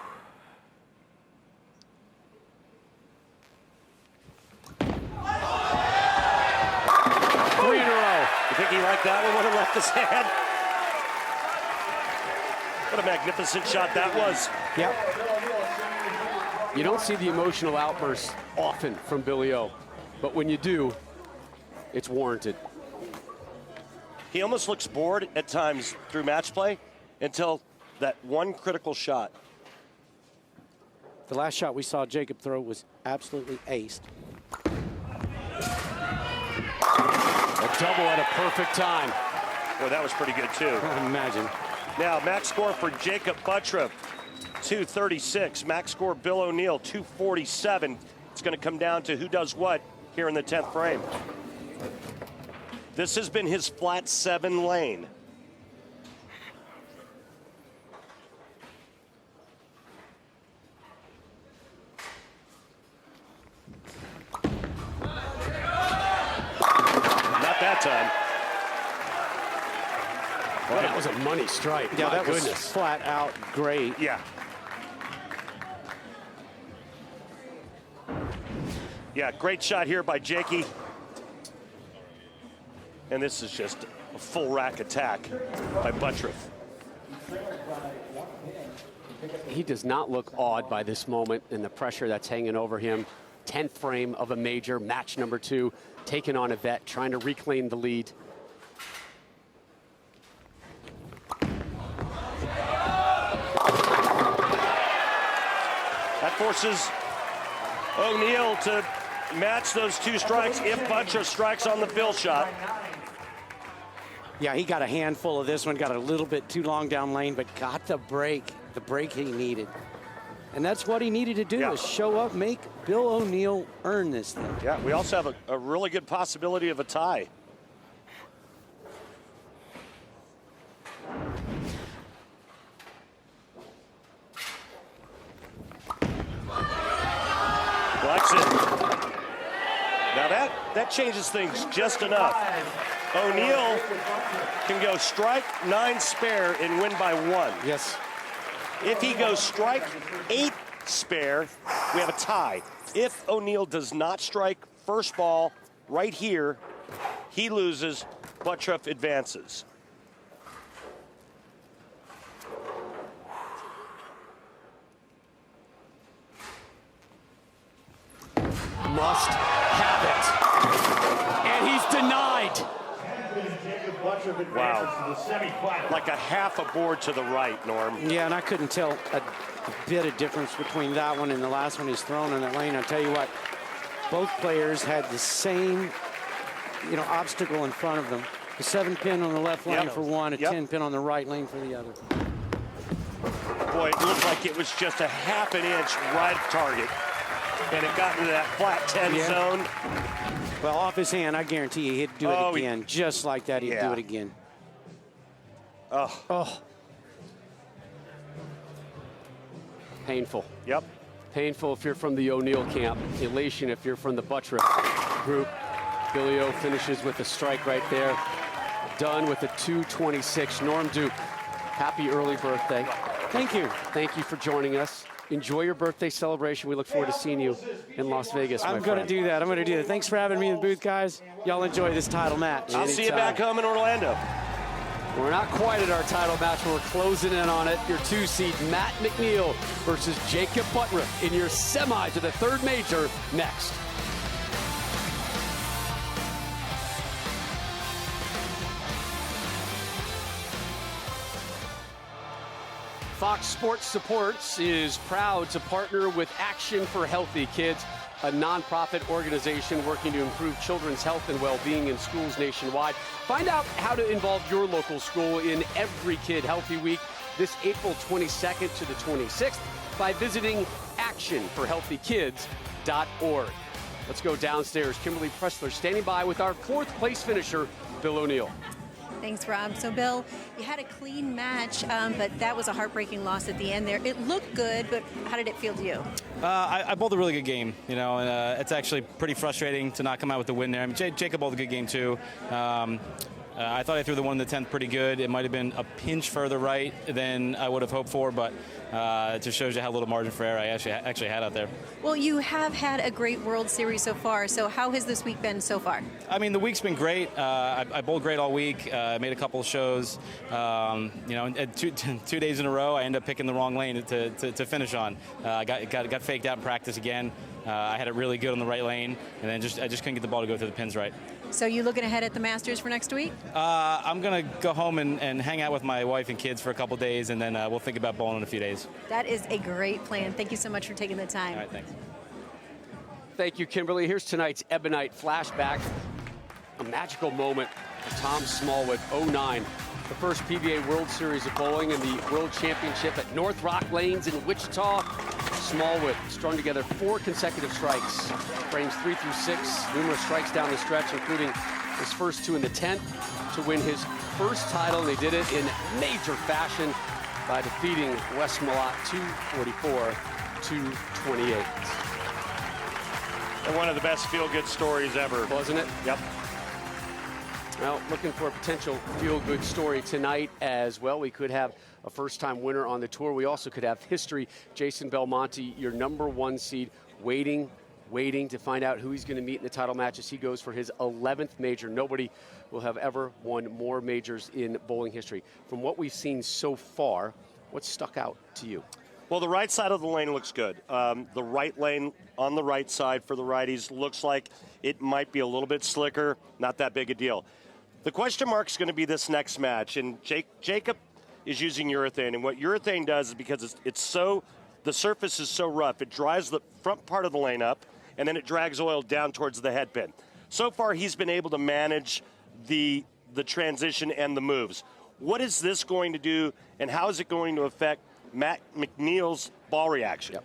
Three in a row. You think he liked that one when it left his hand? What a magnificent shot that was. Yep. You don't see the emotional outbursts often from Billy O, but when you do, it's warranted. He almost looks bored at times through match play until that one critical shot. The last shot we saw Jakob throw was absolutely aced. A double at a perfect time. Boy, that was pretty good, too. Imagine. Now, max score for Jakob Butturff, 236. Max score Bill O'Neill, 247. It's going to come down to who does what here in the 10th frame. This has been his flat 7 lane. Not that time. Well, that was a money strike. Yeah, My that was goodness. flat out great. Yeah. Yeah, great shot here by Jakey. And this is just a full rack attack by Butturff. He does not look awed by this moment and the pressure that's hanging over him. 10th frame of a major, match number 2, taking on a vet, trying to reclaim the lead. That forces O'Neill to match those 2 strikes if Butturff strikes on the Bill shot. Yeah, he got a handful of this one, got a little bit too long down lane, but got the break he needed. And that's what he needed to do, is show up, make Bill O'Neill earn this thing. Yeah, we also have a really good possibility of a tie. Likes it. Now that changes things just enough. O'Neill can go strike 9 spare and win by 1. Yes. If he goes strike 8 spare, we have a tie. If O'Neill does not strike first ball right here, he loses. Butturff advances. Must have it. And he's denied. Wow. Like a half a board to the right, Norm. Yeah, and I couldn't tell a bit of difference between that one and the last one he's thrown in that lane. I'll tell you what, both players had the same, obstacle in front of them. The 7-pin on the left lane for one, a 10-pin on the right lane for the other. Boy, it looked like it was just a half an inch right at target. And it got into that flat 10 zone. Well, off his hand, I guarantee you he'd do it again. Just like that, he'd do it again. Oh. Painful. Yep. Painful if you're from the O'Neill camp. Elation if you're from the Butturff group. Billy O finishes with a strike right there. Done with a 226. Norm Duke, happy early birthday. Thank you. Thank you for joining us. Enjoy your birthday celebration. We look forward to seeing you in Las Vegas, I'm going to do that. I'm going to do that. Thanks for having me in the booth, guys. Y'all enjoy this title match. I'll see you back home in Orlando. We're not quite at our title match, but we're closing in on it. Your 2-seed, Matt McNeil versus Jakob Butturff in your semi to the 3rd major next. Fox Sports Supports is proud to partner with Action for Healthy Kids, a nonprofit organization working to improve children's health and well-being in schools nationwide. Find out how to involve your local school in Every Kid Healthy Week this April 22nd to the 26th by visiting actionforhealthykids.org. Let's go downstairs. Kimberly Pressler standing by with our 4th place finisher, Bill O'Neill. Thanks, Rob. So, Bill, you had a clean match, but that was a heartbreaking loss at the end there. It looked good, but how did it feel to you? I bowled a really good game, and it's actually pretty frustrating to not come out with the win there. I mean, Jakob bowled a good game, too. I thought I threw the one in the 10th pretty good. It might have been a pinch further right than I would have hoped for, but it just shows you how little margin for error I actually had out there. Well, you have had a great World Series so far, so how has this week been so far? I mean, the week's been great. I bowled great all week. Made a couple of shows. And 2 days in a row, I ended up picking the wrong lane to finish on. Got faked out in practice again. I had it really good on the right lane, and then I just couldn't get the ball to go through the pins right. So you looking ahead at the Masters for next week? I'm going to go home and hang out with my wife and kids for a couple days, and then we'll think about bowling in a few days. That is a great plan. Thank you so much for taking the time. All right, thanks. Thank you, Kimberly. Here's tonight's Ebonite flashback. A magical moment for Tom Smallwood, 09. The first PBA World Series of Bowling and the World Championship at North Rock Lanes in Wichita. Smallwood strung together 4 consecutive strikes, frames 3 through 6, numerous strikes down the stretch, including his first 2 in the 10th to win his first title, and he did it in major fashion by defeating Wes Malott 244-228. And one of the best feel-good stories ever. Wasn't it? Yep. Well, looking for a potential feel-good story tonight as well. We could have a first-time winner on the tour. We also could have history. Jason Belmonte, your #1 seed, waiting to find out who he's going to meet in the title match as he goes for his 11th major. Nobody will have ever won more majors in bowling history. From what we've seen so far, what stuck out to you? Well, the right side of the lane looks good. The right lane on the right side for the righties looks like it might be a little bit slicker. Not that big a deal. The question mark is going to be this next match, and Jakob is using urethane, and what urethane does is because the surface is so rough, it dries the front part of the lane up, and then it drags oil down towards the head pin. So far, he's been able to manage the transition and the moves. What is this going to do, and how is it going to affect Matt McNeil's ball reaction? Yep.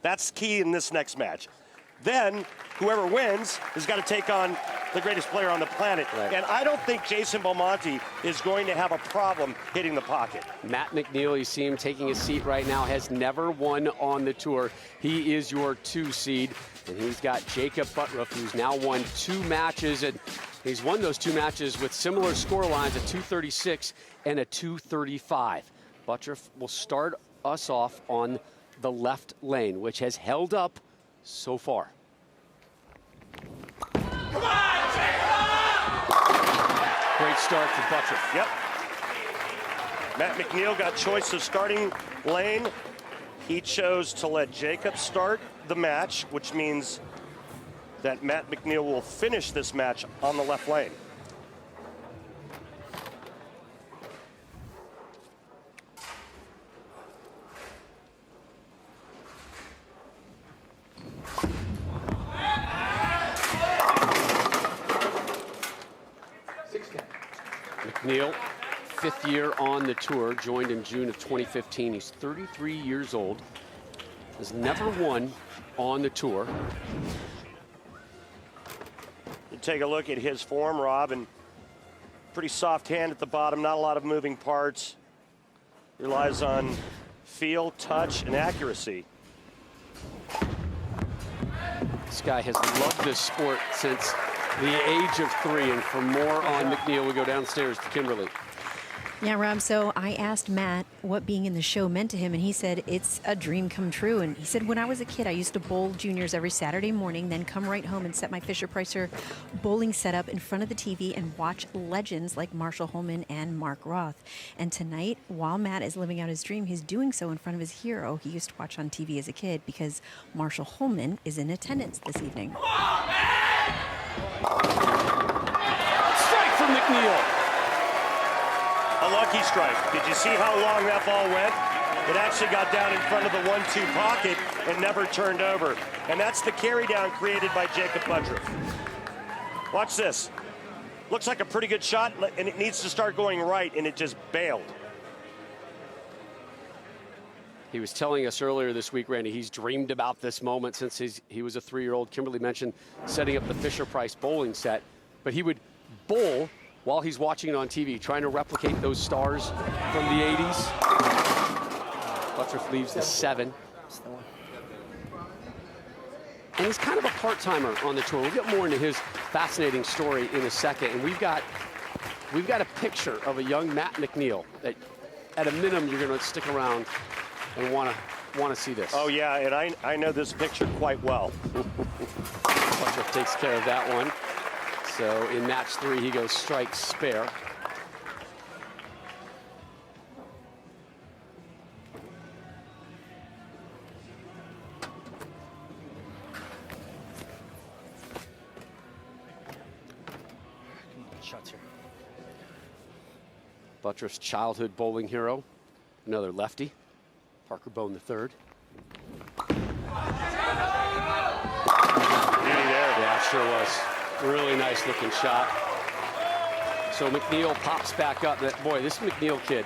That's key in this next match. Then, whoever wins has got to take on the greatest player on the planet. Right. And I don't think Jason Belmonte is going to have a problem hitting the pocket. Matt McNeil, you see him taking his seat right now, has never won on the tour. He is your 2 seed, and he's got Jakob Butturff, who's now won 2 matches, and he's won those 2 matches with similar score lines, a 236 and a 235. Butturff will start us off on the left lane, which has held up so far. Come on, Great start for Butturff. Yep. Matt McNeil got choice of starting lane. He chose to let Jakob start the match, which means that Matt McNeil will finish this match on the left lane. McNeil, 5th year on the tour, joined in June of 2015. He's 33 years old, has never won on the tour. You take a look at his form, Rob, and pretty soft hand at the bottom, not a lot of moving parts. Relies on feel, touch, and accuracy. This guy has loved this sport since the age of 3, and for more on McNeil, we go downstairs to Kimberly. Yeah, Rob, so I asked Matt what being in the show meant to him, and he said it's a dream come true. And he said, when I was a kid, I used to bowl juniors every Saturday morning, then come right home and set my Fisher-Pricer bowling setup in front of the TV and watch legends like Marshall Holman and Mark Roth. And tonight, while Matt is living out his dream, he's doing so in front of his hero he used to watch on TV as a kid, because Marshall Holman is in attendance this evening. Strike from McNeil. A lucky strike. Did you see how long that ball went? It actually got down in front of the 1-2 pocket and never turned over. And that's the carry down created by Jakob Butturff. Watch this. Looks like a pretty good shot, and it needs to start going right, and it just bailed. He was telling us earlier this week, Randy, he's dreamed about this moment since he was a 3-year-old. Kimberly mentioned setting up the Fisher-Price bowling set, but he would bowl while he's watching it on TV, trying to replicate those stars from the 80s. Butturff leaves the 7. And he's kind of a part-timer on the tour. We'll get more into his fascinating story in a second. And we've got a picture of a young Matt McNeil that, at a minimum, you're going to stick around and want to see this. Oh, yeah, and I know this picture quite well. Butturff takes care of that one. So in match 3, he goes strike spare. shots here. Butturff's childhood bowling hero, another lefty, Parker Bone III. Yeah, sure was. Really nice looking shot. So McNeil pops back up. Boy, this McNeil kid,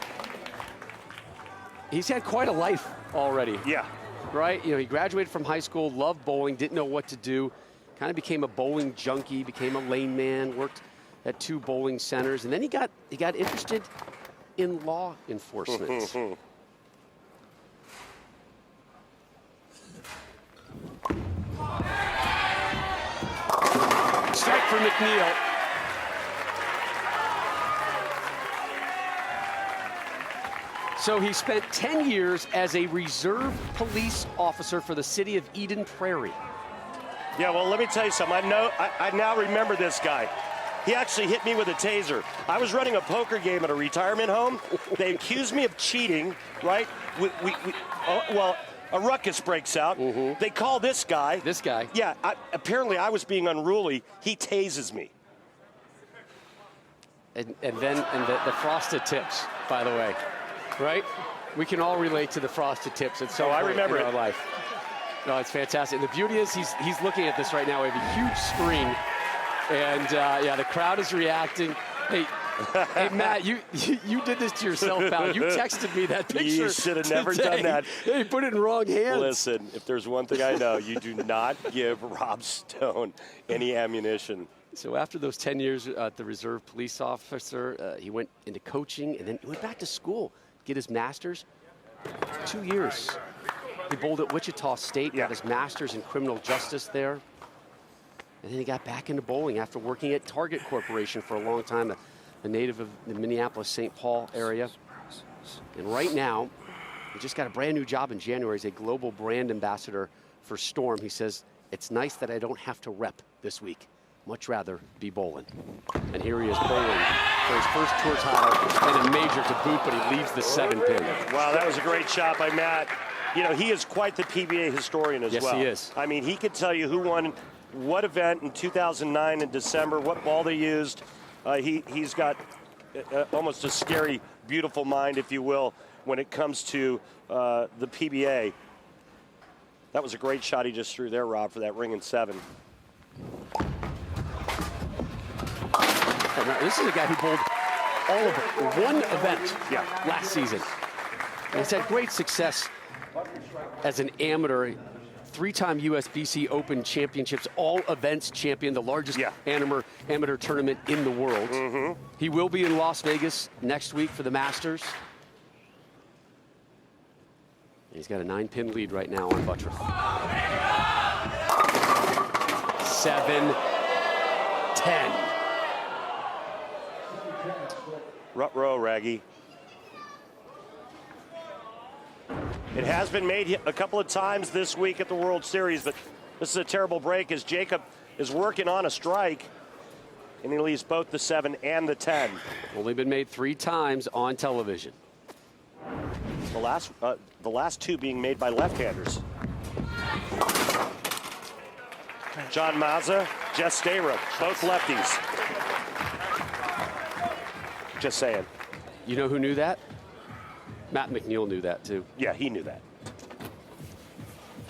he's had quite a life already. Yeah. Right? You know, he graduated from high school, loved bowling, didn't know what to do, kind of became a bowling junkie, became a lane man, worked at 2 bowling centers, and then he got interested in law enforcement. Strike for McNeil. So he spent 10 years as a reserve police officer for the city of Eden Prairie. Yeah, well, let me tell you something. I now remember this guy. He actually hit me with a taser. I was running a poker game at a retirement home. They accused me of cheating, right? Well, a ruckus breaks out. They call this guy. This guy? Yeah, apparently I was being unruly. He tases me. And then the frosted tips, by the way, right? We can all relate to the frosted tips. It's so I remember in our life. No, it's fantastic. And the beauty is he's looking at this right now. We have a huge screen. And, yeah, the crowd is reacting. Hey, Matt, you did this to yourself, pal. You texted me that picture. You should have never done that. Hey, put it in wrong hands. Listen, if there's one thing I know, you do not give Rob Stone any ammunition. So after those 10 years at the reserve police officer, he went into coaching, and then he went back to school, get his master's. 2 years. He bowled at Wichita State, got his master's in criminal justice there. And then he got back into bowling after working at Target Corporation for a long time, a native of the Minneapolis-St. Paul area. And right now, he just got a brand new job in January as a global brand ambassador for Storm. He says, it's nice that I don't have to rep this week. Much rather be bowling. And here he is bowling for his first tour title and a major to boot, but he leaves the 7-pin. Wow, that was a great shot by Matt. You know, he is quite the PBA historian as well. Yes, he is. I mean, he could tell you who won what event in 2009 in December, what ball they used. He's got almost a scary, beautiful mind, if you will, when it comes to the PBA. That was a great shot he just threw there, Rob, for that ring in 7. This is a guy who bowled all of one event last season. And he's had great success as an amateur. 3-time USBC Open Championships, all events champion, the largest amateur tournament in the world. He will be in Las Vegas next week for the Masters. And he's got a 9-pin lead right now on Butturff. 7-10. Rut-row, Raggy. It has been made a couple of times this week at the World Series, but this is a terrible break as Jakob is working on a strike, and he leaves both the 7 and the 10. Only been made 3 times on television. The last 2 being made by left-handers. John Mazza, Jess Stayrup, both lefties. Just saying. You know who knew that? Matt McNeil knew that too. Yeah, he knew that.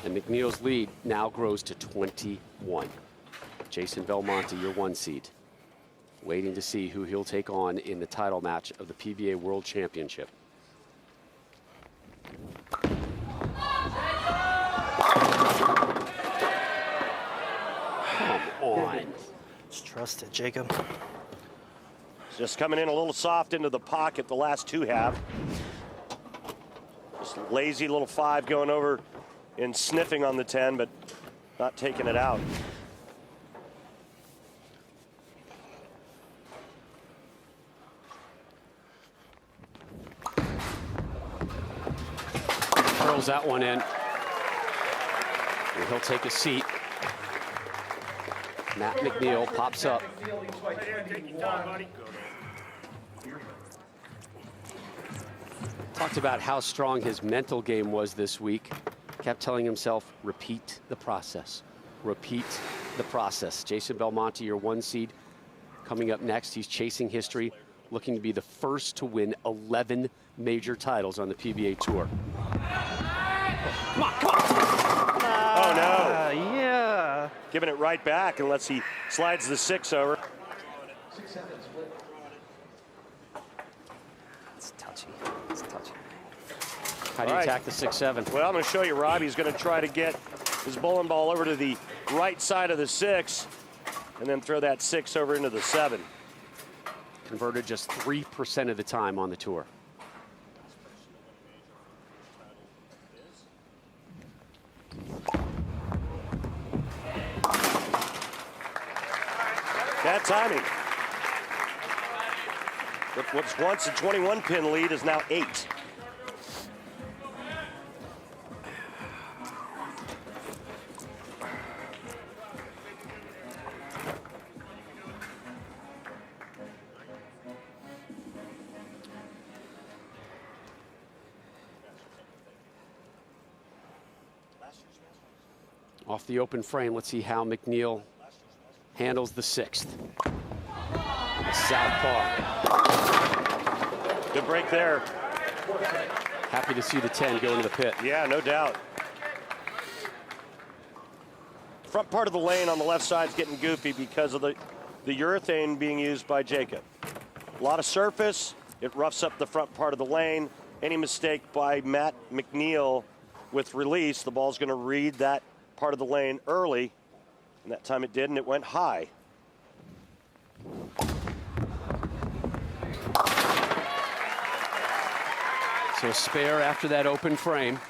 And McNeil's lead now grows to 21. Jason Belmonte, your 1 seed. Waiting to see who he'll take on in the title match of the PBA World Championship. Come on. Just trust it, Jacob. Just coming in a little soft into the pocket, the last 2 have. Just lazy little 5 going over and sniffing on the 10, but not taking it out. Curls that one in. And he'll take a seat. Matt McNeil pops up. Talked about how strong his mental game was this week. Kept telling himself, repeat the process. Repeat the process. Jason Belmonte, your 1 seed. Coming up next, he's chasing history, looking to be the first to win 11 major titles on the PBA Tour. Come on, come on. Oh, no. Yeah. Giving it right back unless he slides the 6 over. It's touchy. It's touchy. How do you attack the 6-7? Well, I'm going to show you, Rob. He's going to try to get his bowling ball over to the right side of the 6 and then throw that 6 over into the 7. Converted just 3% of the time on the tour. Bad timing. What's once a 21-pin lead is now 8. Off the open frame, let's see how McNeil handles the 6th. Southpaw. Good break there. Happy to see the 10 go into the pit. Yeah, no doubt. Front part of the lane on the left side is getting goofy because of the urethane being used by Jakob. A lot of surface. It roughs up the front part of the lane. Any mistake by Matt McNeil with release, the ball's going to read that part of the lane early. And that time it did, and it went high. So spare after that open frame.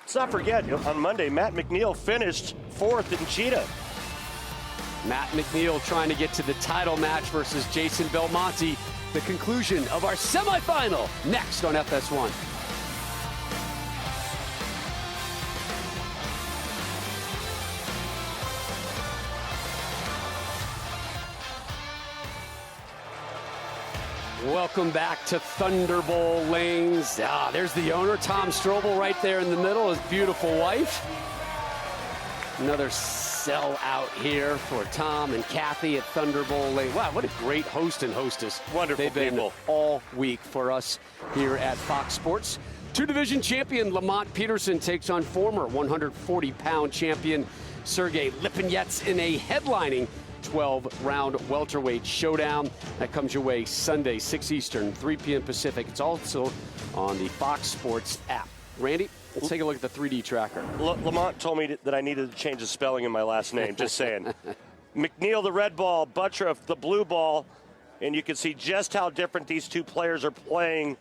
Let's not forget, on Monday, Matt McNeil finished 4th in Cheetah. Matt McNeil trying to get to the title match versus Jason Belmonte. The conclusion of our semifinal next on FS1. Welcome back to Thunderbowl Lanes. There's the owner, Tom Strobel, right there in the middle, his beautiful wife. Another sellout here for Tom and Kathy at Thunderbowl Lane. Wow, what a great host and hostess. Wonderful They've been people. all week for us here at Fox Sports. 2-division champion Lamont Peterson takes on former 140-pound champion Sergey Lipinets in a headlining 12-round welterweight showdown. That comes your way Sunday, 6 Eastern, 3 p.m. Pacific. It's also on the Fox Sports app. Randy, let's take a look at the 3D tracker. Lamont told me that I needed to change the spelling in my last name, just saying. McNeil, the red ball, Butturff, the blue ball, and you can see just how different these two players are playing.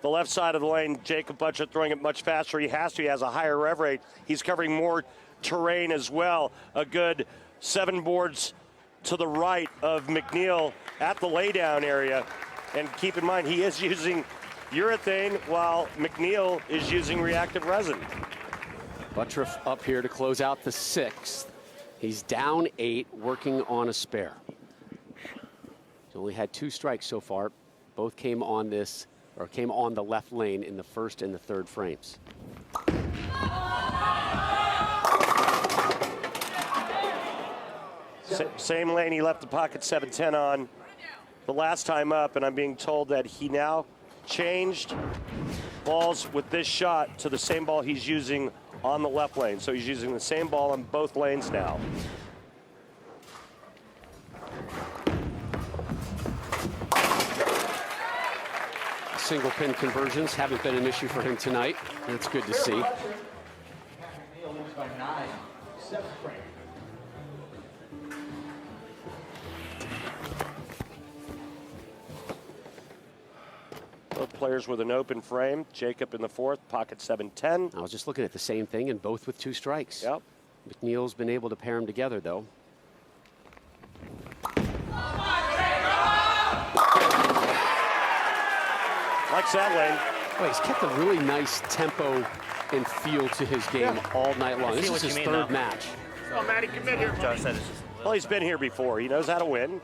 The left side of the lane, Jakob Butturff throwing it much faster. He has to. He has a higher rev rate. He's covering more terrain as well. A good 7 boards to the right of McNeil at the laydown area. And keep in mind, he is using urethane while McNeil is using reactive resin. Butturff up here to close out the 6th. He's down 8, working on a spare. He's only had 2 strikes so far. Both came on this, or came on the left lane in the 1st and the 3rd frames. Same lane he left the pocket 7-10 on the last time up, and I'm being told that he now changed balls with this shot to the same ball he's using on the left lane. So he's using the same ball on both lanes now. Single pin conversions haven't been an issue for him tonight. That's good to see. Both players with an open frame. Jakob in the 4th, pocket 7-10. I was just looking at the same thing, and both with 2 strikes. Yep. McNeil's been able to pair them together, though. Likes that lane. Well, he's kept a really nice tempo and feel to his game all night long. This is his 3rd match. Oh, Matty, commit here. Well, he's been here before. He knows how to win.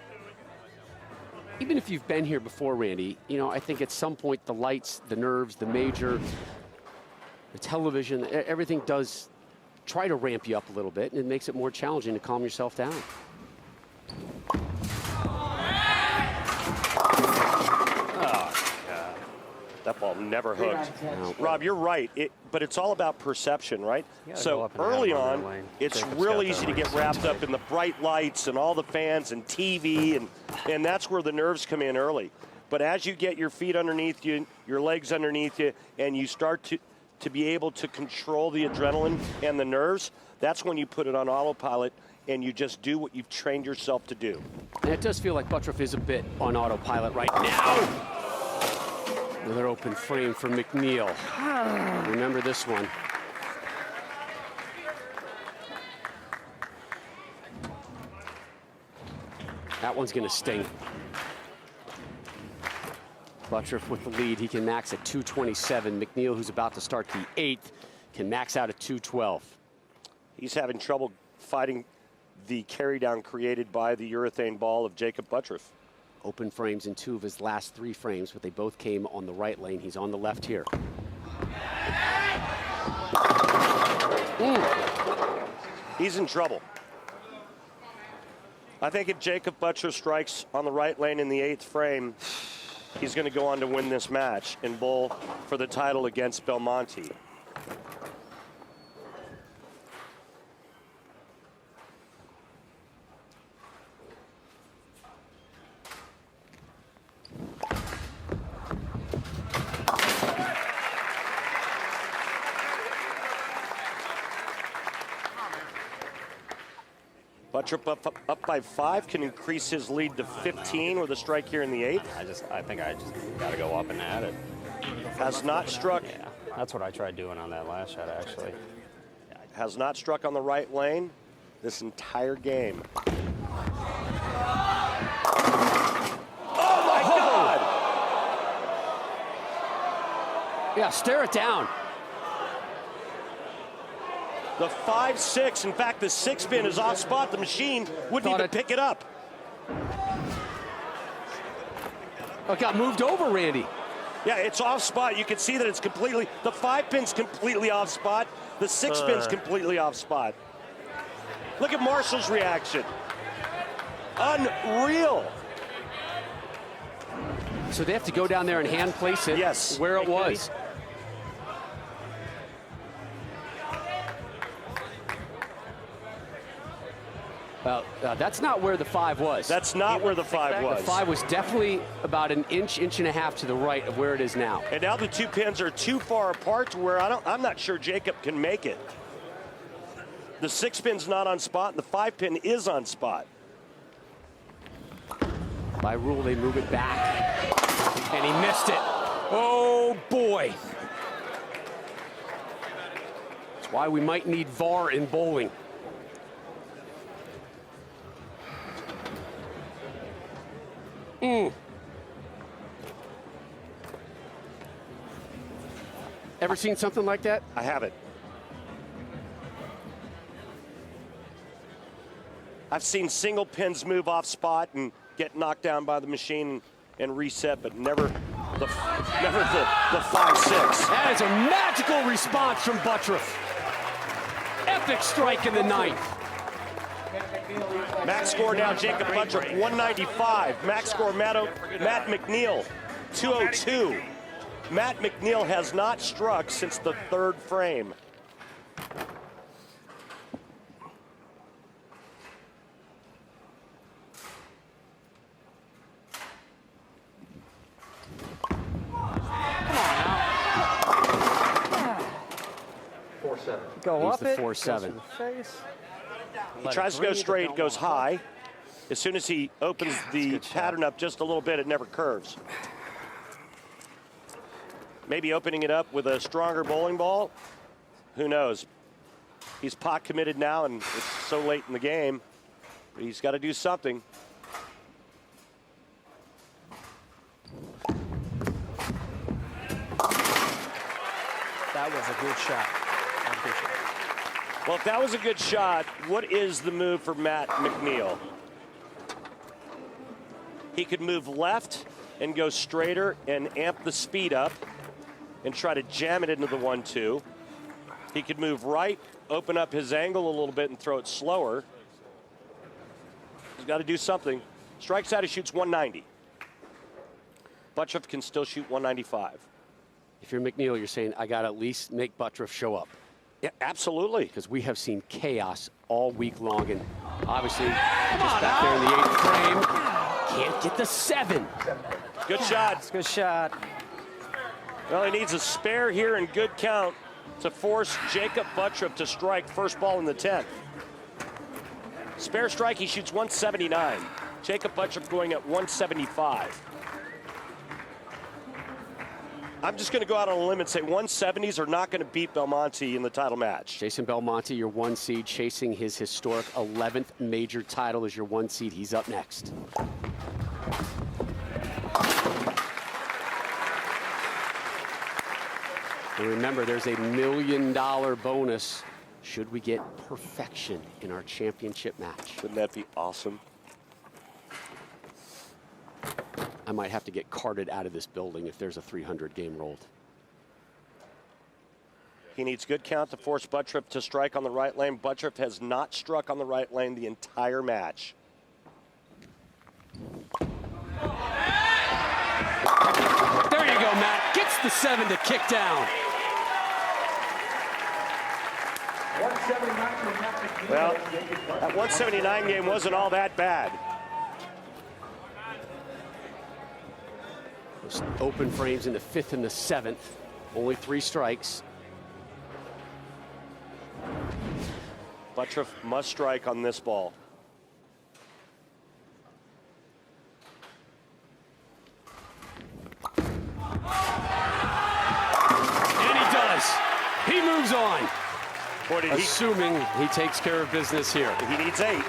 Even if you've been here before, Randy, you know, I think at some point the lights, the nerves, the major, the television, everything does try to ramp you up a little bit, and it makes it more challenging to calm yourself down. That ball never hooked. Rob, you're right, but it's all about perception, right? So early on, it's real easy to get wrapped up in the bright lights and all the fans and TV, and that's where the nerves come in early. But as you get your feet underneath you, your legs underneath you, and you start to be able to control the adrenaline and the nerves, that's when you put it on autopilot and you just do what you've trained yourself to do. And it does feel like Butturff is a bit on autopilot right now. Another open frame for McNeil. Remember this one. That one's going to sting. Butturff with the lead. He can max at 227. McNeil, who's about to start the 8th, can max out at 212. He's having trouble fighting the carry down created by the urethane ball of Jakob Butturff. Open frames in 2 of his last 3 frames, but they both came on the right lane. He's on the left here. He's in trouble. I think if Jakob Butturff strikes on the right lane in the 8th frame, he's going to go on to win this match and bowl for the title against Belmonte. Butturff up by 5, can increase his lead to 15 with a strike here in the 8th. I think I just got to go up and at it. Has not struck. Yeah, that's what I tried doing on that last shot, actually. Has not struck on the right lane this entire game. Oh my God! Yeah, stare it down. The 5-6, in fact, the 6 pin is off spot. The machine wouldn't even pick it up. Oh, it got moved over, Randy. Yeah, it's off spot. You can see that it's completely, the 5 pin's completely off spot. The 6 pin's completely off spot. Look at Marshall's reaction. Unreal. So they have to go down there and hand place it yes. where it was. Well, that's not where the 5 was. That's not where the 5 was. The 5 was definitely about an inch and a half to the right of where it is now. And now the 2 pins are too far apart to where I'm not sure Jakob can make it. The 6 pin's not on spot, and the 5 pin is on spot. By rule, they move it back. And he missed it. Oh, boy. That's why we might need VAR in bowling. Ever seen something like that? I haven't. I've seen single pins move off spot and get knocked down by the machine and reset, but never the 5-6. That is a magical response from Butturff. Epic strike in the 9th. Max score now, Jakob Butturff, 195. Max score, Matt McNeil, 202. Matt McNeil has not struck since the 3rd frame. Go up the it. 4-7. He tries to go straight, goes high. As soon as he opens the pattern up just a little bit, it never curves. Maybe opening it up with a stronger bowling ball. Who knows? He's pot committed now, and it's so late in the game. But he's got to do something. That was a good shot. Well, if that was a good shot, what is the move for Matt McNeil? He could move left and go straighter and amp the speed up and try to jam it into the 1-2. He could move right, open up his angle a little bit and throw it slower. He's got to do something. Strikes out, he shoots 190. Butturff can still shoot 195. If you're McNeil, you're saying, I got to at least make Butturff show up. Yeah, absolutely. Because we have seen chaos all week long. And obviously, just back there in the 8th frame, can't get the 7. Good shot. Good shot. Well, he needs a spare here and good count to force Jakob Butturff to strike first ball in the 10th. Spare strike, he shoots 179. Jakob Butturff going at 175. I'm just going to go out on a limb and say 170s are not going to beat Belmonte in the title match. Jason Belmonte, your 1 seed, chasing his historic 11th major title as your 1 seed. He's up next. And remember, there's a $1 million bonus should we get perfection in our championship match. Wouldn't that be awesome? I might have to get carted out of this building if there's a 300 game rolled. He needs good count to force Butturff to strike on the right lane. Butturff has not struck on the right lane the entire match. There you go, Matt. Gets the 7 to kick down. Well, that 179 game wasn't all that bad. Those open frames in the 5th and the 7th. Only 3 strikes. Butturff must strike on this ball. And he does. He moves on. Boy, assuming he takes care of business here. He needs 8.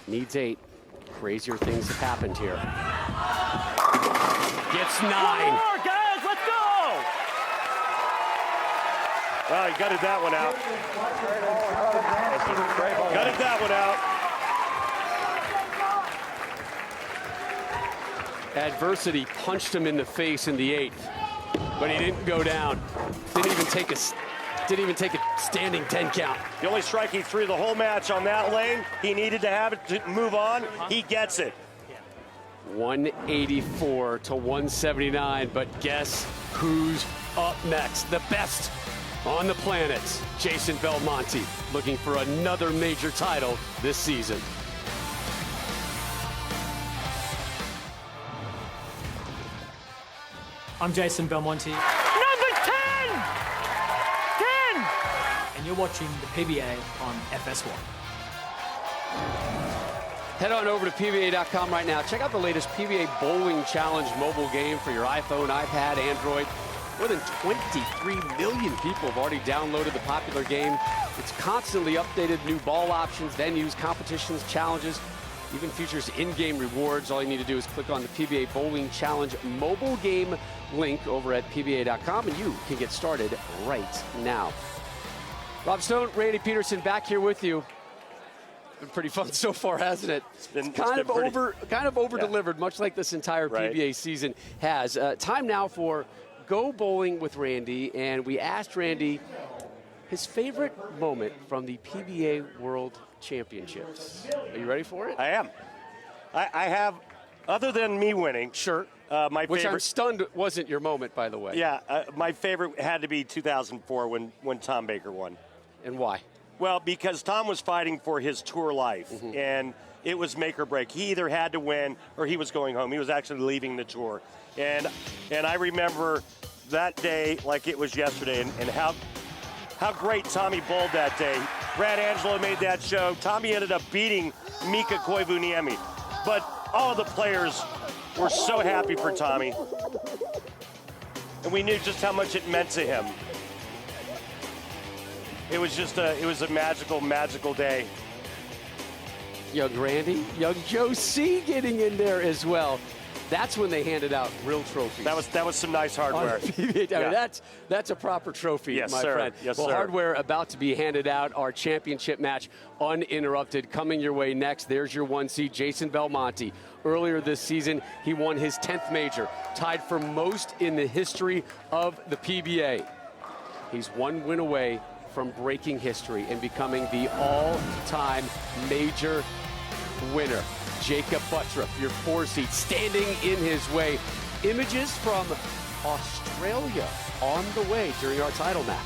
Needs 8. Crazier things have happened here. Gets 9. One more, guys, let's go! Well, he gutted that one out. Gutted that one out. Adversity punched him in the face in the 8th, but he didn't go down. Didn't even take a standing 10 count. The only strike he threw the whole match on that lane. He needed to have it to move on. He gets it. 184 to 179, but guess who's up next? The best on the planet, Jason Belmonte, looking for another major title this season. I'm Jason Belmonte. Number 10! 10! And you're watching the PBA on FS1. Head on over to PBA.com right now. Check out the latest PBA Bowling Challenge mobile game for your iPhone, iPad, Android. More than 23 million people have already downloaded the popular game. It's constantly updated, new ball options, venues, competitions, challenges, even features in-game rewards. All you need to do is click on the PBA Bowling Challenge mobile game link over at PBA.com, and you can get started right now. Rob Stone, Randy Peterson back here with you. Been pretty fun so far, hasn't it? It's kind of over-delivered, much like this entire PBA season has. Time now for Go Bowling with Randy, and we asked Randy his favorite moment from the PBA World Championships. Are you ready for it? I am. I have, other than me winning. Sure. My Which favorite, I'm stunned wasn't your moment, by the way. Yeah, my favorite had to be 2004 when Tom Baker won. And why? Well, because Tom was fighting for his tour life, and it was make or break. He either had to win or he was going home. He was actually leaving the tour. And I remember that day like it was yesterday, and how great Tommy bowled that day. Brad Angelo made that show. Tommy ended up beating Mika Koivuniemi. But all of the players were so happy for Tommy. And we knew just how much it meant to him. It was just a magical, magical day. Young Randy, young Joe C getting in there as well. That's when they handed out real trophies. That was some nice hardware. I mean, that's a proper trophy, yes, my sir. friend. Yes, well, sir. hardware about to be handed out. Our championship match uninterrupted coming your way next. There's your 1 seed, Jason Belmonte. Earlier this season, he won his 10th major, tied for most in the history of the PBA. He's 1 win away from breaking history and becoming the all-time major winner. Jakob Butturff, your 4 seed, standing in his way. Images from Australia on the way during our title match.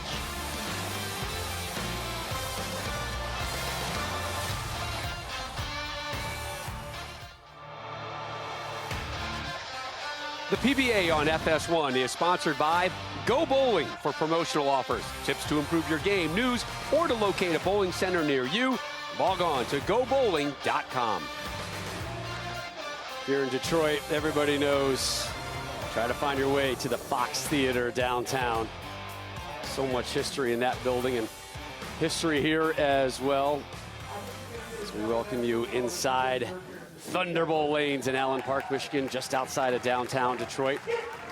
The PBA on FS1 is sponsored by Go Bowling for promotional offers, tips to improve your game, news, or to locate a bowling center near you. Log on to gobowling.com. Here in Detroit, everybody knows, try to find your way to the Fox Theater downtown. So much history in that building and history here as well. As we welcome you inside Thunderbowl Lanes in Allen Park, Michigan, just outside of downtown Detroit.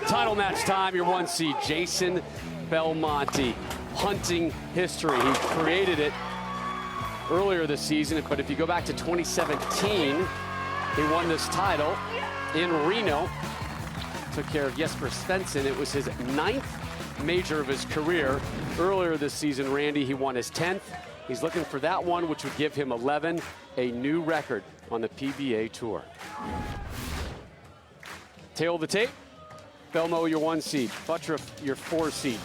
Title match time, your 1 seed, Jason Belmonte, hunting history. He created it earlier this season, but if you go back to 2017, he won this title in Reno. Took care of Jesper Svensson. It was his 9th major of his career. Earlier this season, Randy, he won his 10th. He's looking for that one, which would give him 11, a new record on the PBA Tour. Tail of the tape, Belmo, your 1 seed. Butturff, your 4 seed.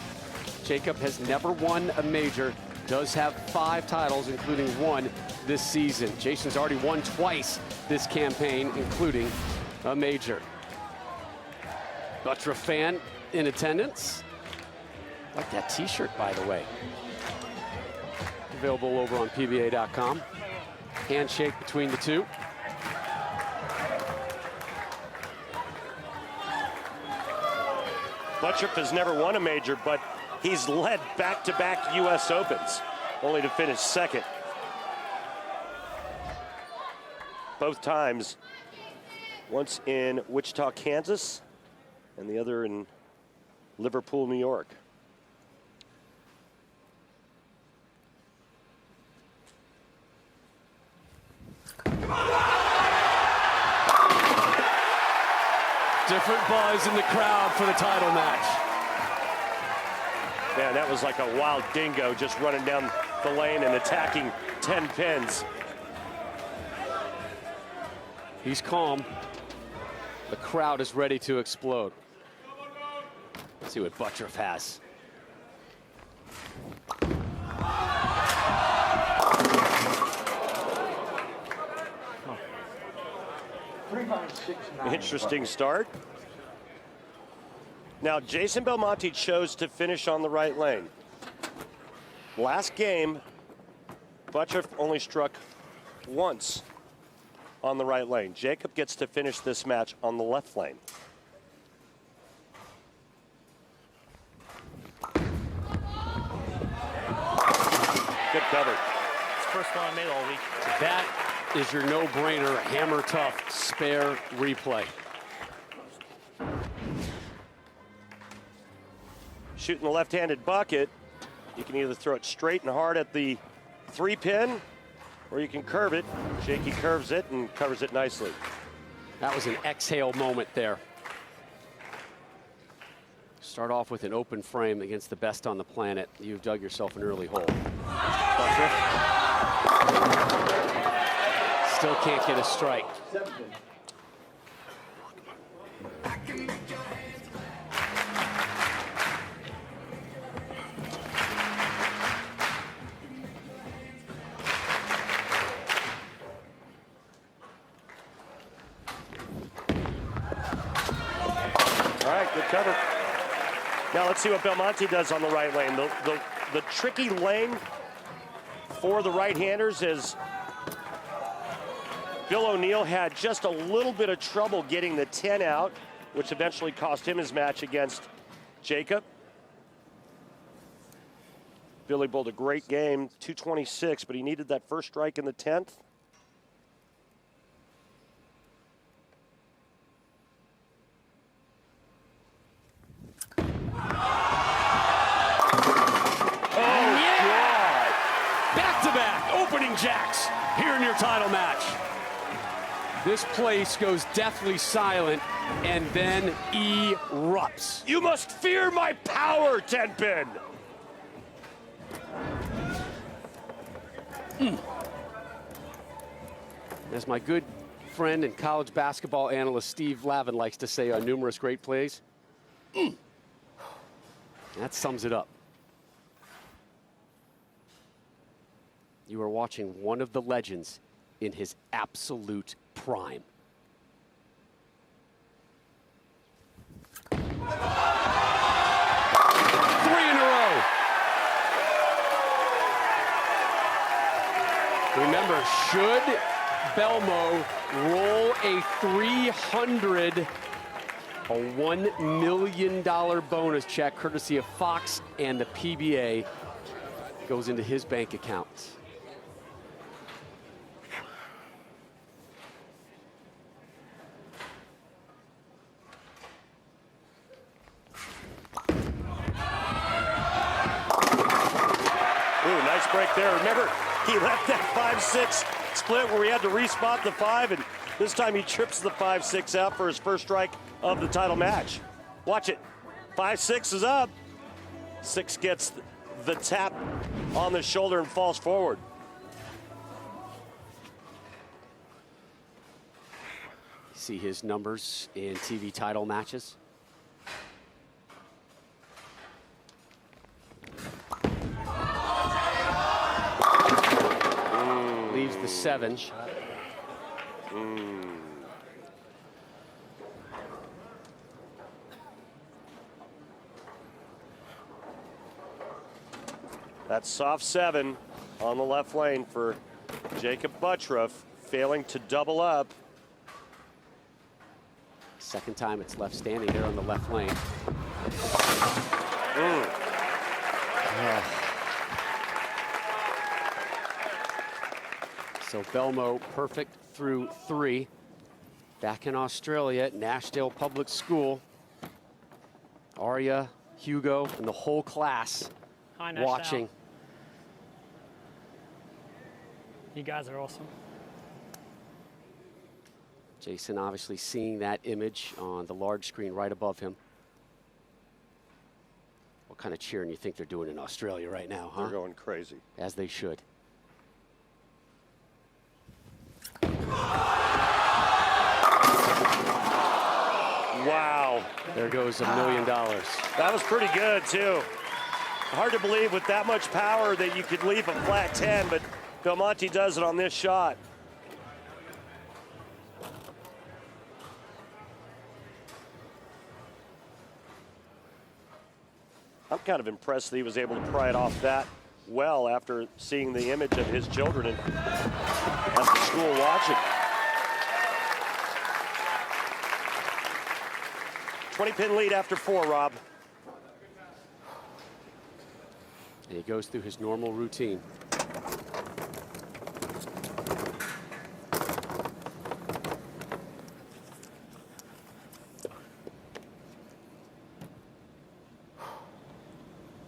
Jakob has never won a major, does have 5 titles, including 1 this season. Jason's already won twice this campaign, including a major. Butturff fan in attendance. Like that t-shirt, by the way. Available over on PBA.com. Handshake between the two. Butturff has never won a major, but he's led back-to-back U.S. Opens, only to finish 2nd. Both times, once in Wichita, Kansas, and the other in Liverpool, New York. Different buzz in the crowd for the title match. Man, that was like a wild dingo just running down the lane and attacking 10 pins. He's calm. The crowd is ready to explode. Let's see what Butturff has. Interesting start. Now, Jason Belmonte chose to finish on the right lane. Last game, Butturff only struck once on the right lane. Jakob gets to finish this match on the left lane. Good cover. It's the first one I made all week. That is your no-brainer, hammer tough spare replay. Shooting the left-handed bucket, you can either throw it straight and hard at the 3-pin, or you can curve it. Jakey curves it and covers it nicely. That was an exhale moment there. Start off with an open frame against the best on the planet. You've dug yourself an early hole. Still can't get a strike. All right, good cover. Now let's see what Belmonte does on the right lane. The tricky lane for the right-handers is Bill O'Neill had just a little bit of trouble getting the 10 out, which eventually cost him his match against Jakob. Billy bowled a great game, 226, but he needed that first strike in the 10th. Jumping jacks here in your title match. This place goes deathly silent and then erupts. You must fear my power, Tenpin. As my good friend and college basketball analyst Steve Lavin likes to say on numerous great plays, that sums it up. You are watching one of the legends in his absolute prime. Three in a row. Remember, should Belmo roll a 300, a $1 million bonus check courtesy of Fox and the PBA goes into his bank account. Ooh, nice break there. Remember, he left that 5-6 split where he had to respot the 5, and this time he trips the 5-6 out for his first strike of the title match. Watch it. 5-6 is up. 6 gets the tap on the shoulder and falls forward. See his numbers in TV title matches. Leaves the 7. That soft 7 on the left lane for Jakob Butturff, failing to double up. Second time it's left standing there on the left lane. So Belmo perfect through 3. Back in Australia at Nashdale Public School. Arya, Hugo, and the whole class watching. You guys are awesome. Jason obviously seeing that image on the large screen right above him. What kind of cheering you think they're doing in Australia right now, huh? They're going crazy. As they should. Wow. There goes $1 million. That was pretty good, too. Hard to believe with that much power that you could leave a flat 10, but Belmonte does it on this shot. I'm kind of impressed that he was able to pry it off that well after seeing the image of his children at the school watching. 20-pin lead after 4, Rob. And he goes through his normal routine.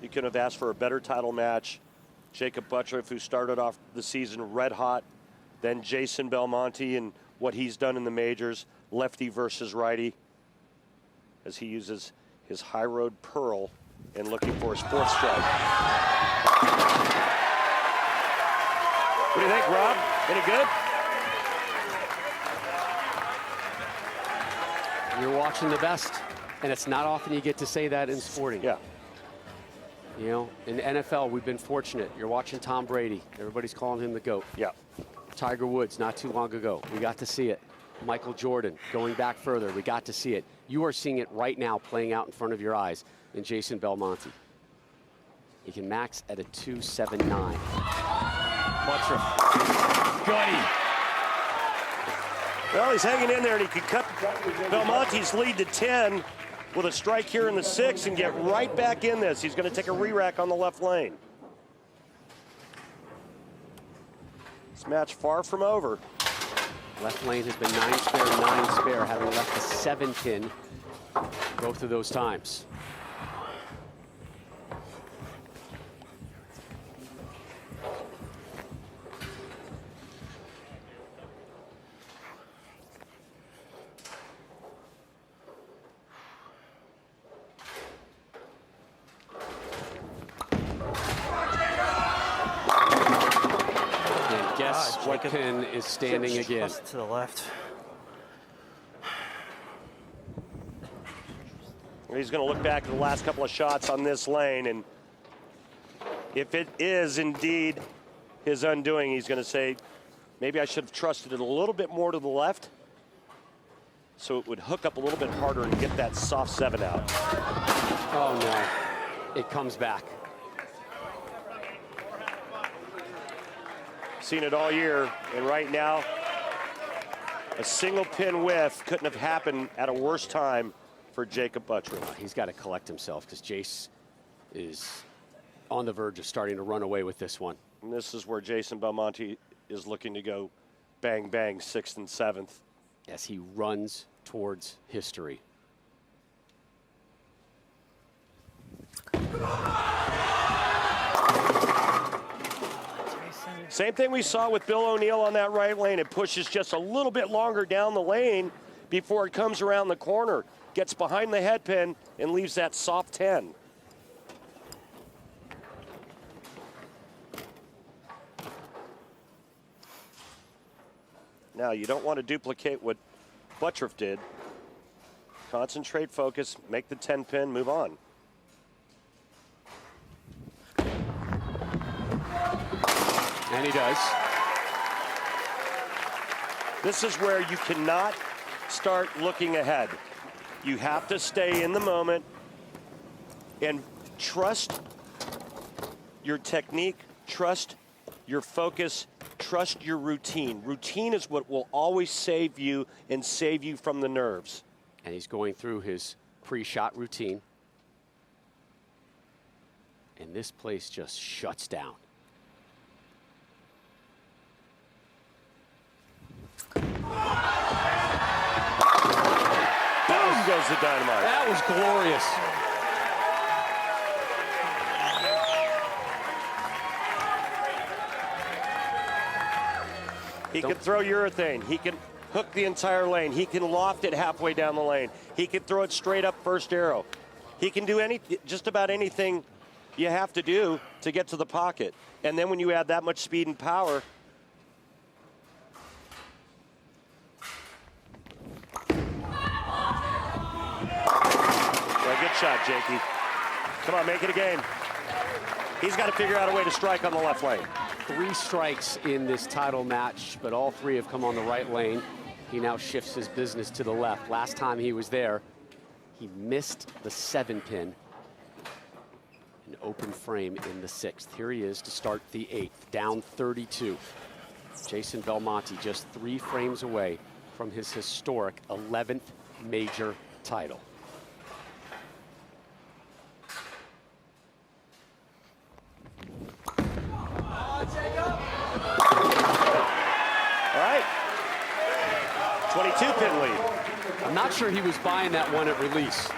You couldn't have asked for a better title match. Jakob Butturff, who started off the season red hot, then Jason Belmonte and what he's done in the majors, lefty versus righty, as he uses his high road pearl and looking for his 4th strike. What do you think, Rob? Any good? You're watching the best, and it's not often you get to say that in sporting. Yeah. You know, in the NFL, we've been fortunate. You're watching Tom Brady. Everybody's calling him the GOAT. Yeah. Tiger Woods, not too long ago. We got to see it. Michael Jordan, going back further, we got to see it. You are seeing it right now playing out in front of your eyes in Jason Belmonte. He can max at a 2.79. Butturff. Gutty. Well, he's hanging in there, and he could cut Belmonte's lead to 10 with a strike here in the 6th and get right back in this. He's going to take a re-rack on the left lane. This match far from over. Left lane has been 9 spare, 9 spare, having left a 7-pin both of those times. pin is standing again. To the left. He's going to look back at the last couple of shots on this lane, and if it is indeed his undoing, he's going to say, maybe I should have trusted it a little bit more to the left so it would hook up a little bit harder and get that soft 7 out. Oh, no. It comes back. Seen it all year, and right now, a single pin whiff couldn't have happened at a worse time for Jakob Butturff. He's got to collect himself because Jace is on the verge of starting to run away with this one. And this is where Jason Belmonte is looking to go bang, bang, 6th and 7th. As he runs towards history. Same thing we saw with Bill O'Neill on that right lane. It pushes just a little bit longer down the lane before it comes around the corner. Gets behind the head pin and leaves that soft 10. Now, you don't want to duplicate what Butturff did. Concentrate, focus, make the 10 pin, move on. And he does. This is where you cannot start looking ahead. You have to stay in the moment and trust your technique, trust your focus, trust your routine. Routine is what will always save you and save you from the nerves. And he's going through his pre-shot routine. And this place just shuts down. Boom goes the dynamite. That was glorious. He can throw urethane. He can hook the entire lane. He can loft it halfway down the lane. He can throw it straight up first arrow. He can do just about anything you have to do to get to the pocket. And then when you add that much speed and power, well, good shot, Jakey. Come on, make it a game. He's got to figure out a way to strike on the left lane. 3 strikes in this title match, but all 3 have come on the right lane. He now shifts his business to the left. Last time he was there, he missed the 7 pin. An open frame in the 6th. Here he is to start the 8th, down 32. Jason Belmonte just 3 frames away from his historic 11th major title. All right. 22 pin lead. I'm not sure he was buying that one at release.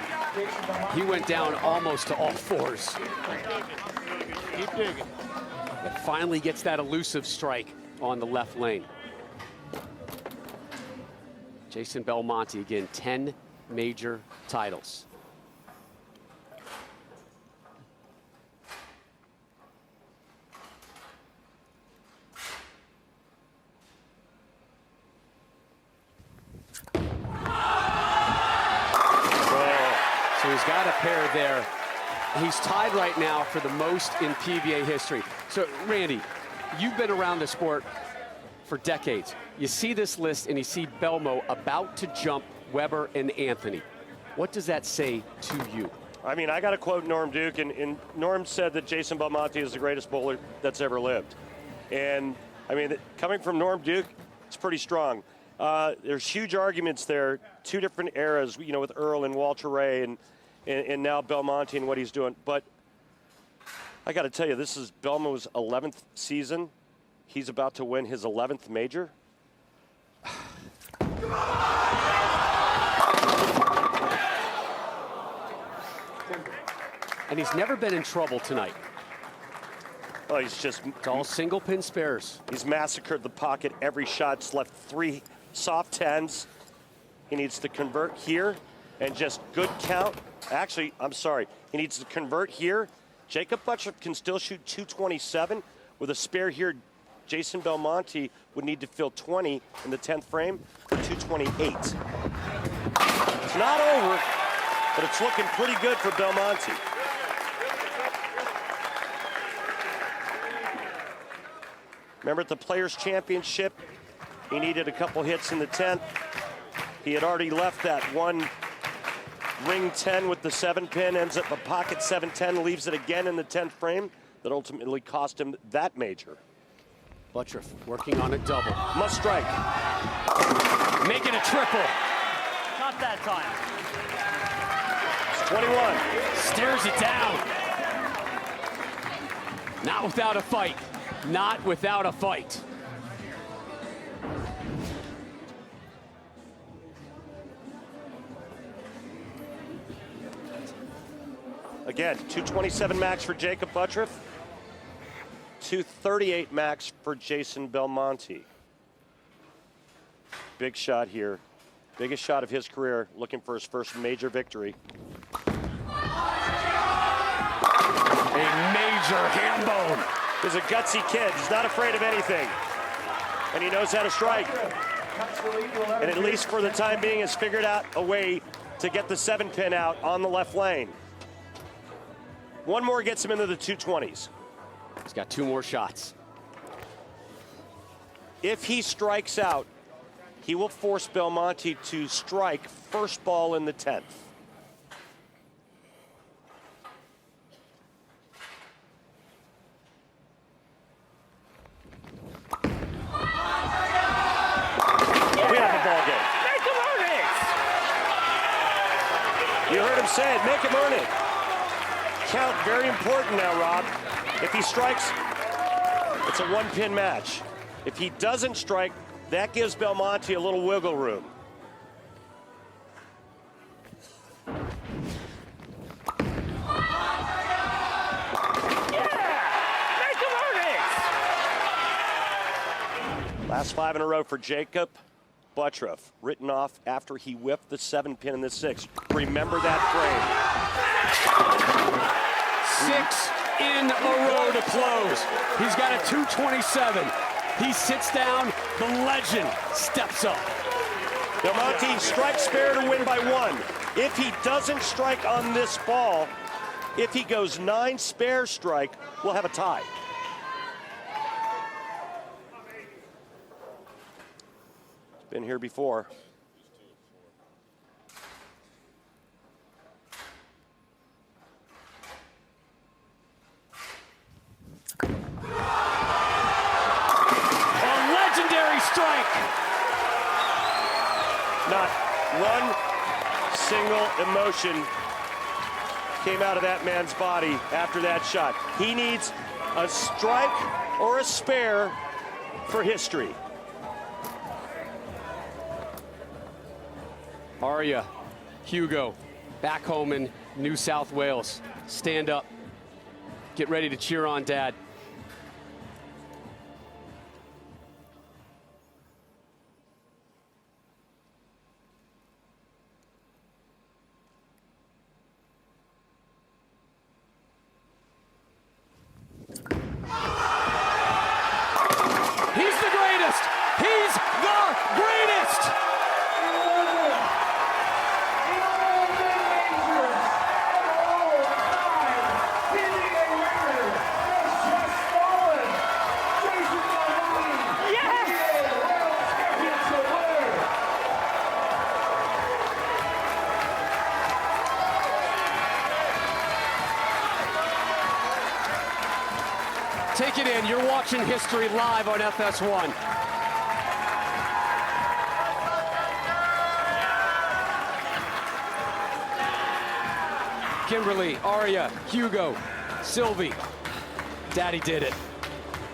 He went down almost to all 4s. Keep digging. But finally gets that elusive strike on the left lane. Jason Belmonte, again, 10 major titles. So he's got a pair there. He's tied right now for the most in PBA history. So, Randy, you've been around the sport for decades. You see this list and you see Belmo about to jump Weber and Anthony. What does that say to you? I mean, I got to quote Norm Duke, and Norm said that Jason Belmonte is the greatest bowler that's ever lived. And, I mean, coming from Norm Duke, it's pretty strong. There's huge arguments there, 2 different eras, you know, with Earl and Walter Ray and now Belmonte and what he's doing. But I got to tell you, this is Belmo's 11th season. He's about to win his 11th major. And he's never been in trouble tonight. Oh, he's just... It's all single pin spares. He's massacred the pocket every shot. He's left 3 soft 10s. He needs to convert here and just good count. Actually, I'm sorry. He needs to convert here. Jakob Butturff can still shoot 227 with a spare here Jason Belmonte would need to fill 20 in the 10th frame for 228. It's not over, but it's looking pretty good for Belmonte. Remember at the Players' Championship, he needed a couple hits in the 10th. He had already left that one ring 10 with the 7-pin, ends up a pocket 7-10, leaves it again in the 10th frame. That ultimately cost him that major. Butturff working on a double. Must strike. Make it a triple. Not that time. It's 21. Stares it down. Not without a fight. Not without a fight. Again, 227 max for Jakob Butturff. 238 max for Jason Belmonte. Big shot here. Biggest shot of his career, looking for his first major victory. A major ham bone. He's a gutsy kid. He's not afraid of anything. And he knows how to strike. And at least for the time being has figured out a way to get the 7-pin out on the left lane. One more gets him into the 220s. He's got 2 more shots. If he strikes out, he will force Belmonte to strike first ball in the 10th. We have a ball game. Make him earn it. You heard him say it, make him earn it. Count very important now, Rob. If he strikes, it's a 1-pin match. If he doesn't strike, that gives Belmonte a little wiggle room. Last 5 in a row for Jakob Butturff, written off after he whiffed the 7-pin in the 6. Remember that frame. 6 in a row to close. He's got a 227. He sits down, the legend steps up. Belmonte strikes spare to win by 1. If he doesn't strike on this ball, if he goes 9 spare strike, we'll have a tie. It's been here before. Not one single emotion came out of that man's body after that shot. He needs a strike or a spare for history. Arya, Hugo, back home in New South Wales. Stand up. Get ready to cheer on Dad. Take it in. You're watching history live on FS1. Kimberly, Arya, Hugo, Sylvie. Daddy did it.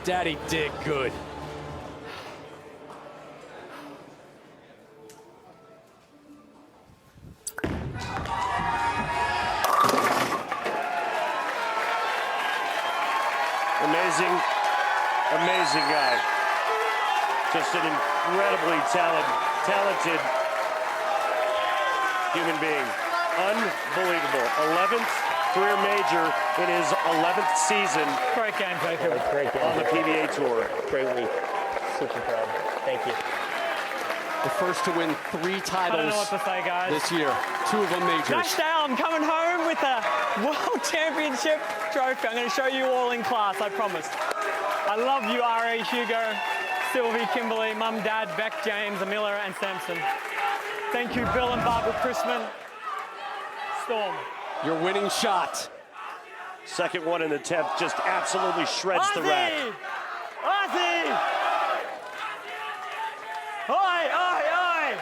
Daddy did good. Amazing guy. Just an incredibly talented human being. Unbelievable. 11th career major in his 11th season. Great game, Jakob. Great game. On the PBA Tour. Great week. Super proud. Thank you. The first to win 3 titles I don't know what to say, guys. this year. 2 of them majors. Nashville, I'm coming home with a World Championship trophy. I'm going to show you all in class, I promise. I love you, Ari, Hugo, Sylvie, Kimberly, Mum, Dad, Beck, James, Amila, and Samson. Thank you, Bill and Barbara Chrisman. Storm. Your winning shot. Second one in the 10th, just absolutely shreds the rack. Ozzy! Oi, oi, oi!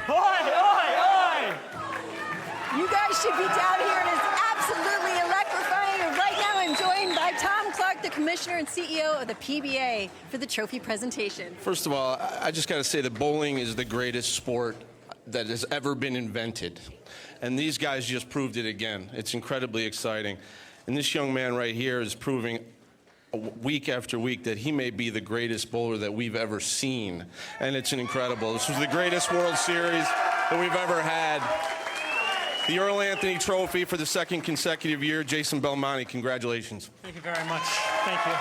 Oi, oi, oi! You guys should be down here. It is absolutely electrifying. And right now I'm joined by Tom Clark, the commissioner and CEO of the PBA, for the trophy presentation. First of all, I just got to say that bowling is the greatest sport that has ever been invented. And these guys just proved it again. It's incredibly exciting. And this young man right here is proving week after week that he may be the greatest bowler that we've ever seen. And it's incredible. This was the greatest World Series that we've ever had. The Earl Anthony Trophy for the 2nd consecutive year. Jason Belmonte, congratulations. Thank you very much. Thank you.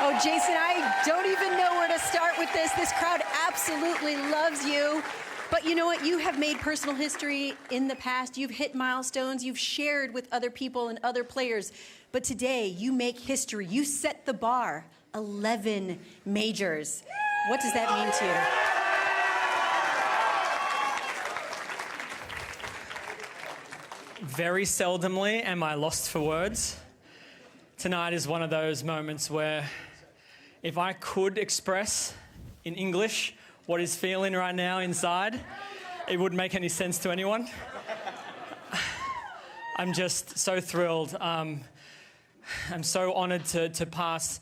Oh, Jason, I don't even know where to start with this. This crowd absolutely loves you. But you know what? You have made personal history in the past. You've hit milestones. You've shared with other people and other players. But today, you make history. You set the bar. 11 majors. What does that mean to you? Very seldomly am I lost for words. Tonight is one of those moments where if I could express in English what is feeling right now inside, it wouldn't make any sense to anyone. I'm just so thrilled. I'm so honored to pass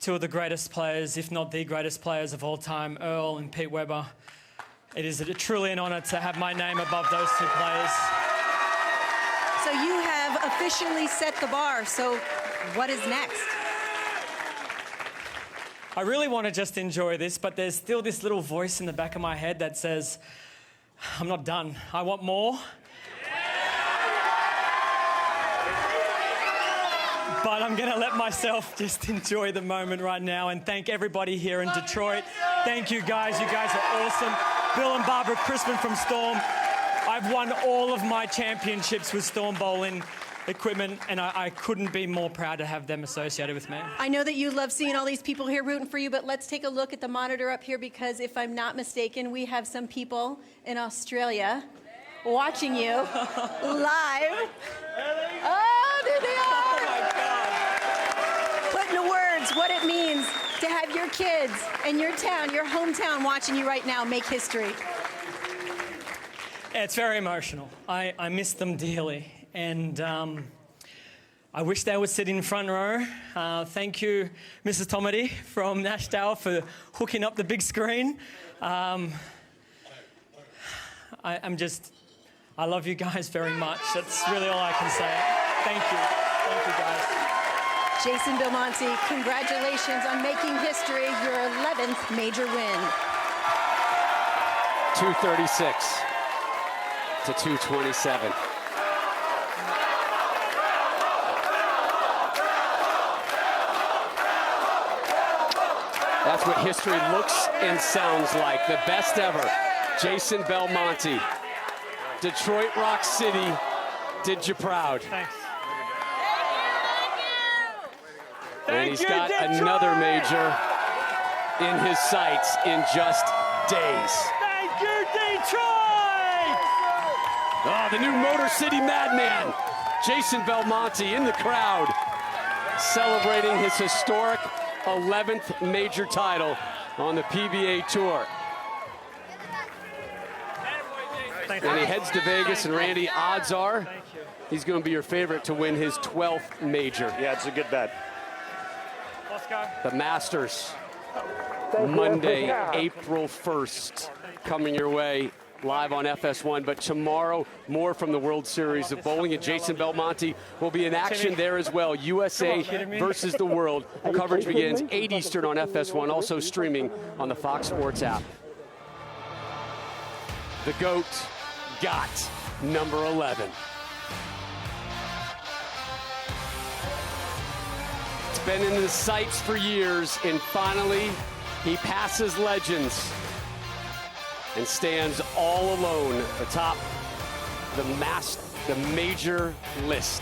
2 of the greatest players, if not the greatest players of all time, Earl and Pete Weber. It is truly an honor to have my name above those 2 players. So you have officially set the bar. So what is next? I really want to just enjoy this, but there's still this little voice in the back of my head that says, I'm not done. I want more. But I'm going to let myself just enjoy the moment right now and thank everybody here in Detroit. Thank you guys. You guys are awesome. Bill and Barbara Crispin from Storm. I've won all of my championships with Storm Bowling equipment, and I couldn't be more proud to have them associated with me. I know that you love seeing all these people here rooting for you, but let's take a look at the monitor up here because if I'm not mistaken, we have some people in Australia watching you live. Oh, there they are. Oh my God. Put into words what it means to have your kids and your town, your hometown watching you right now make history. It's very emotional. I miss them dearly. And I wish they would sit in front row. Thank you, Mrs. Tomedy from Nashville, for hooking up the big screen. I love you guys very much. That's really all I can say. Thank you. Thank you, guys. Jason Belmonte, congratulations on making history, your 11th major win. 236 to 227. That's what history looks and sounds like. The best ever. Jason Belmonte. Detroit Rock City did you proud. Thanks. And he's got another major in his sights in just days. Thank you, Detroit! Oh, the new Motor City Madman. Jason Belmonte in the crowd, celebrating his historic 11th major title on the PBA Tour. And he heads to Vegas, and Randy, odds are he's going to be your favorite to win his 12th major. Yeah, it's a good bet. Let's go. The Masters, Monday, April 1st, coming your way live on FS1. But tomorrow, more from the World Series of Bowling, and Jason Belmonte will be in action there as well. USA versus the world. Coverage begins 8 Eastern on FS1, also streaming on the Fox Sports app. The GOAT got number 11. It's been in the sights for years, and finally, he passes legends and stands all alone atop the major list.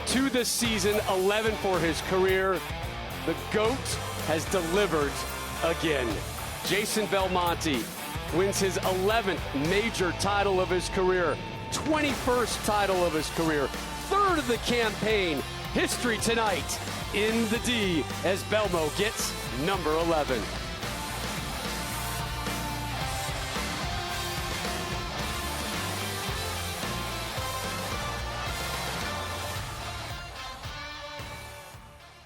To this season, 11 for his career. The GOAT has delivered again. Jason Belmonte wins his 11th major title of his career, 21st title of his career, 3rd of the campaign. History tonight in the D as Belmo gets number 11.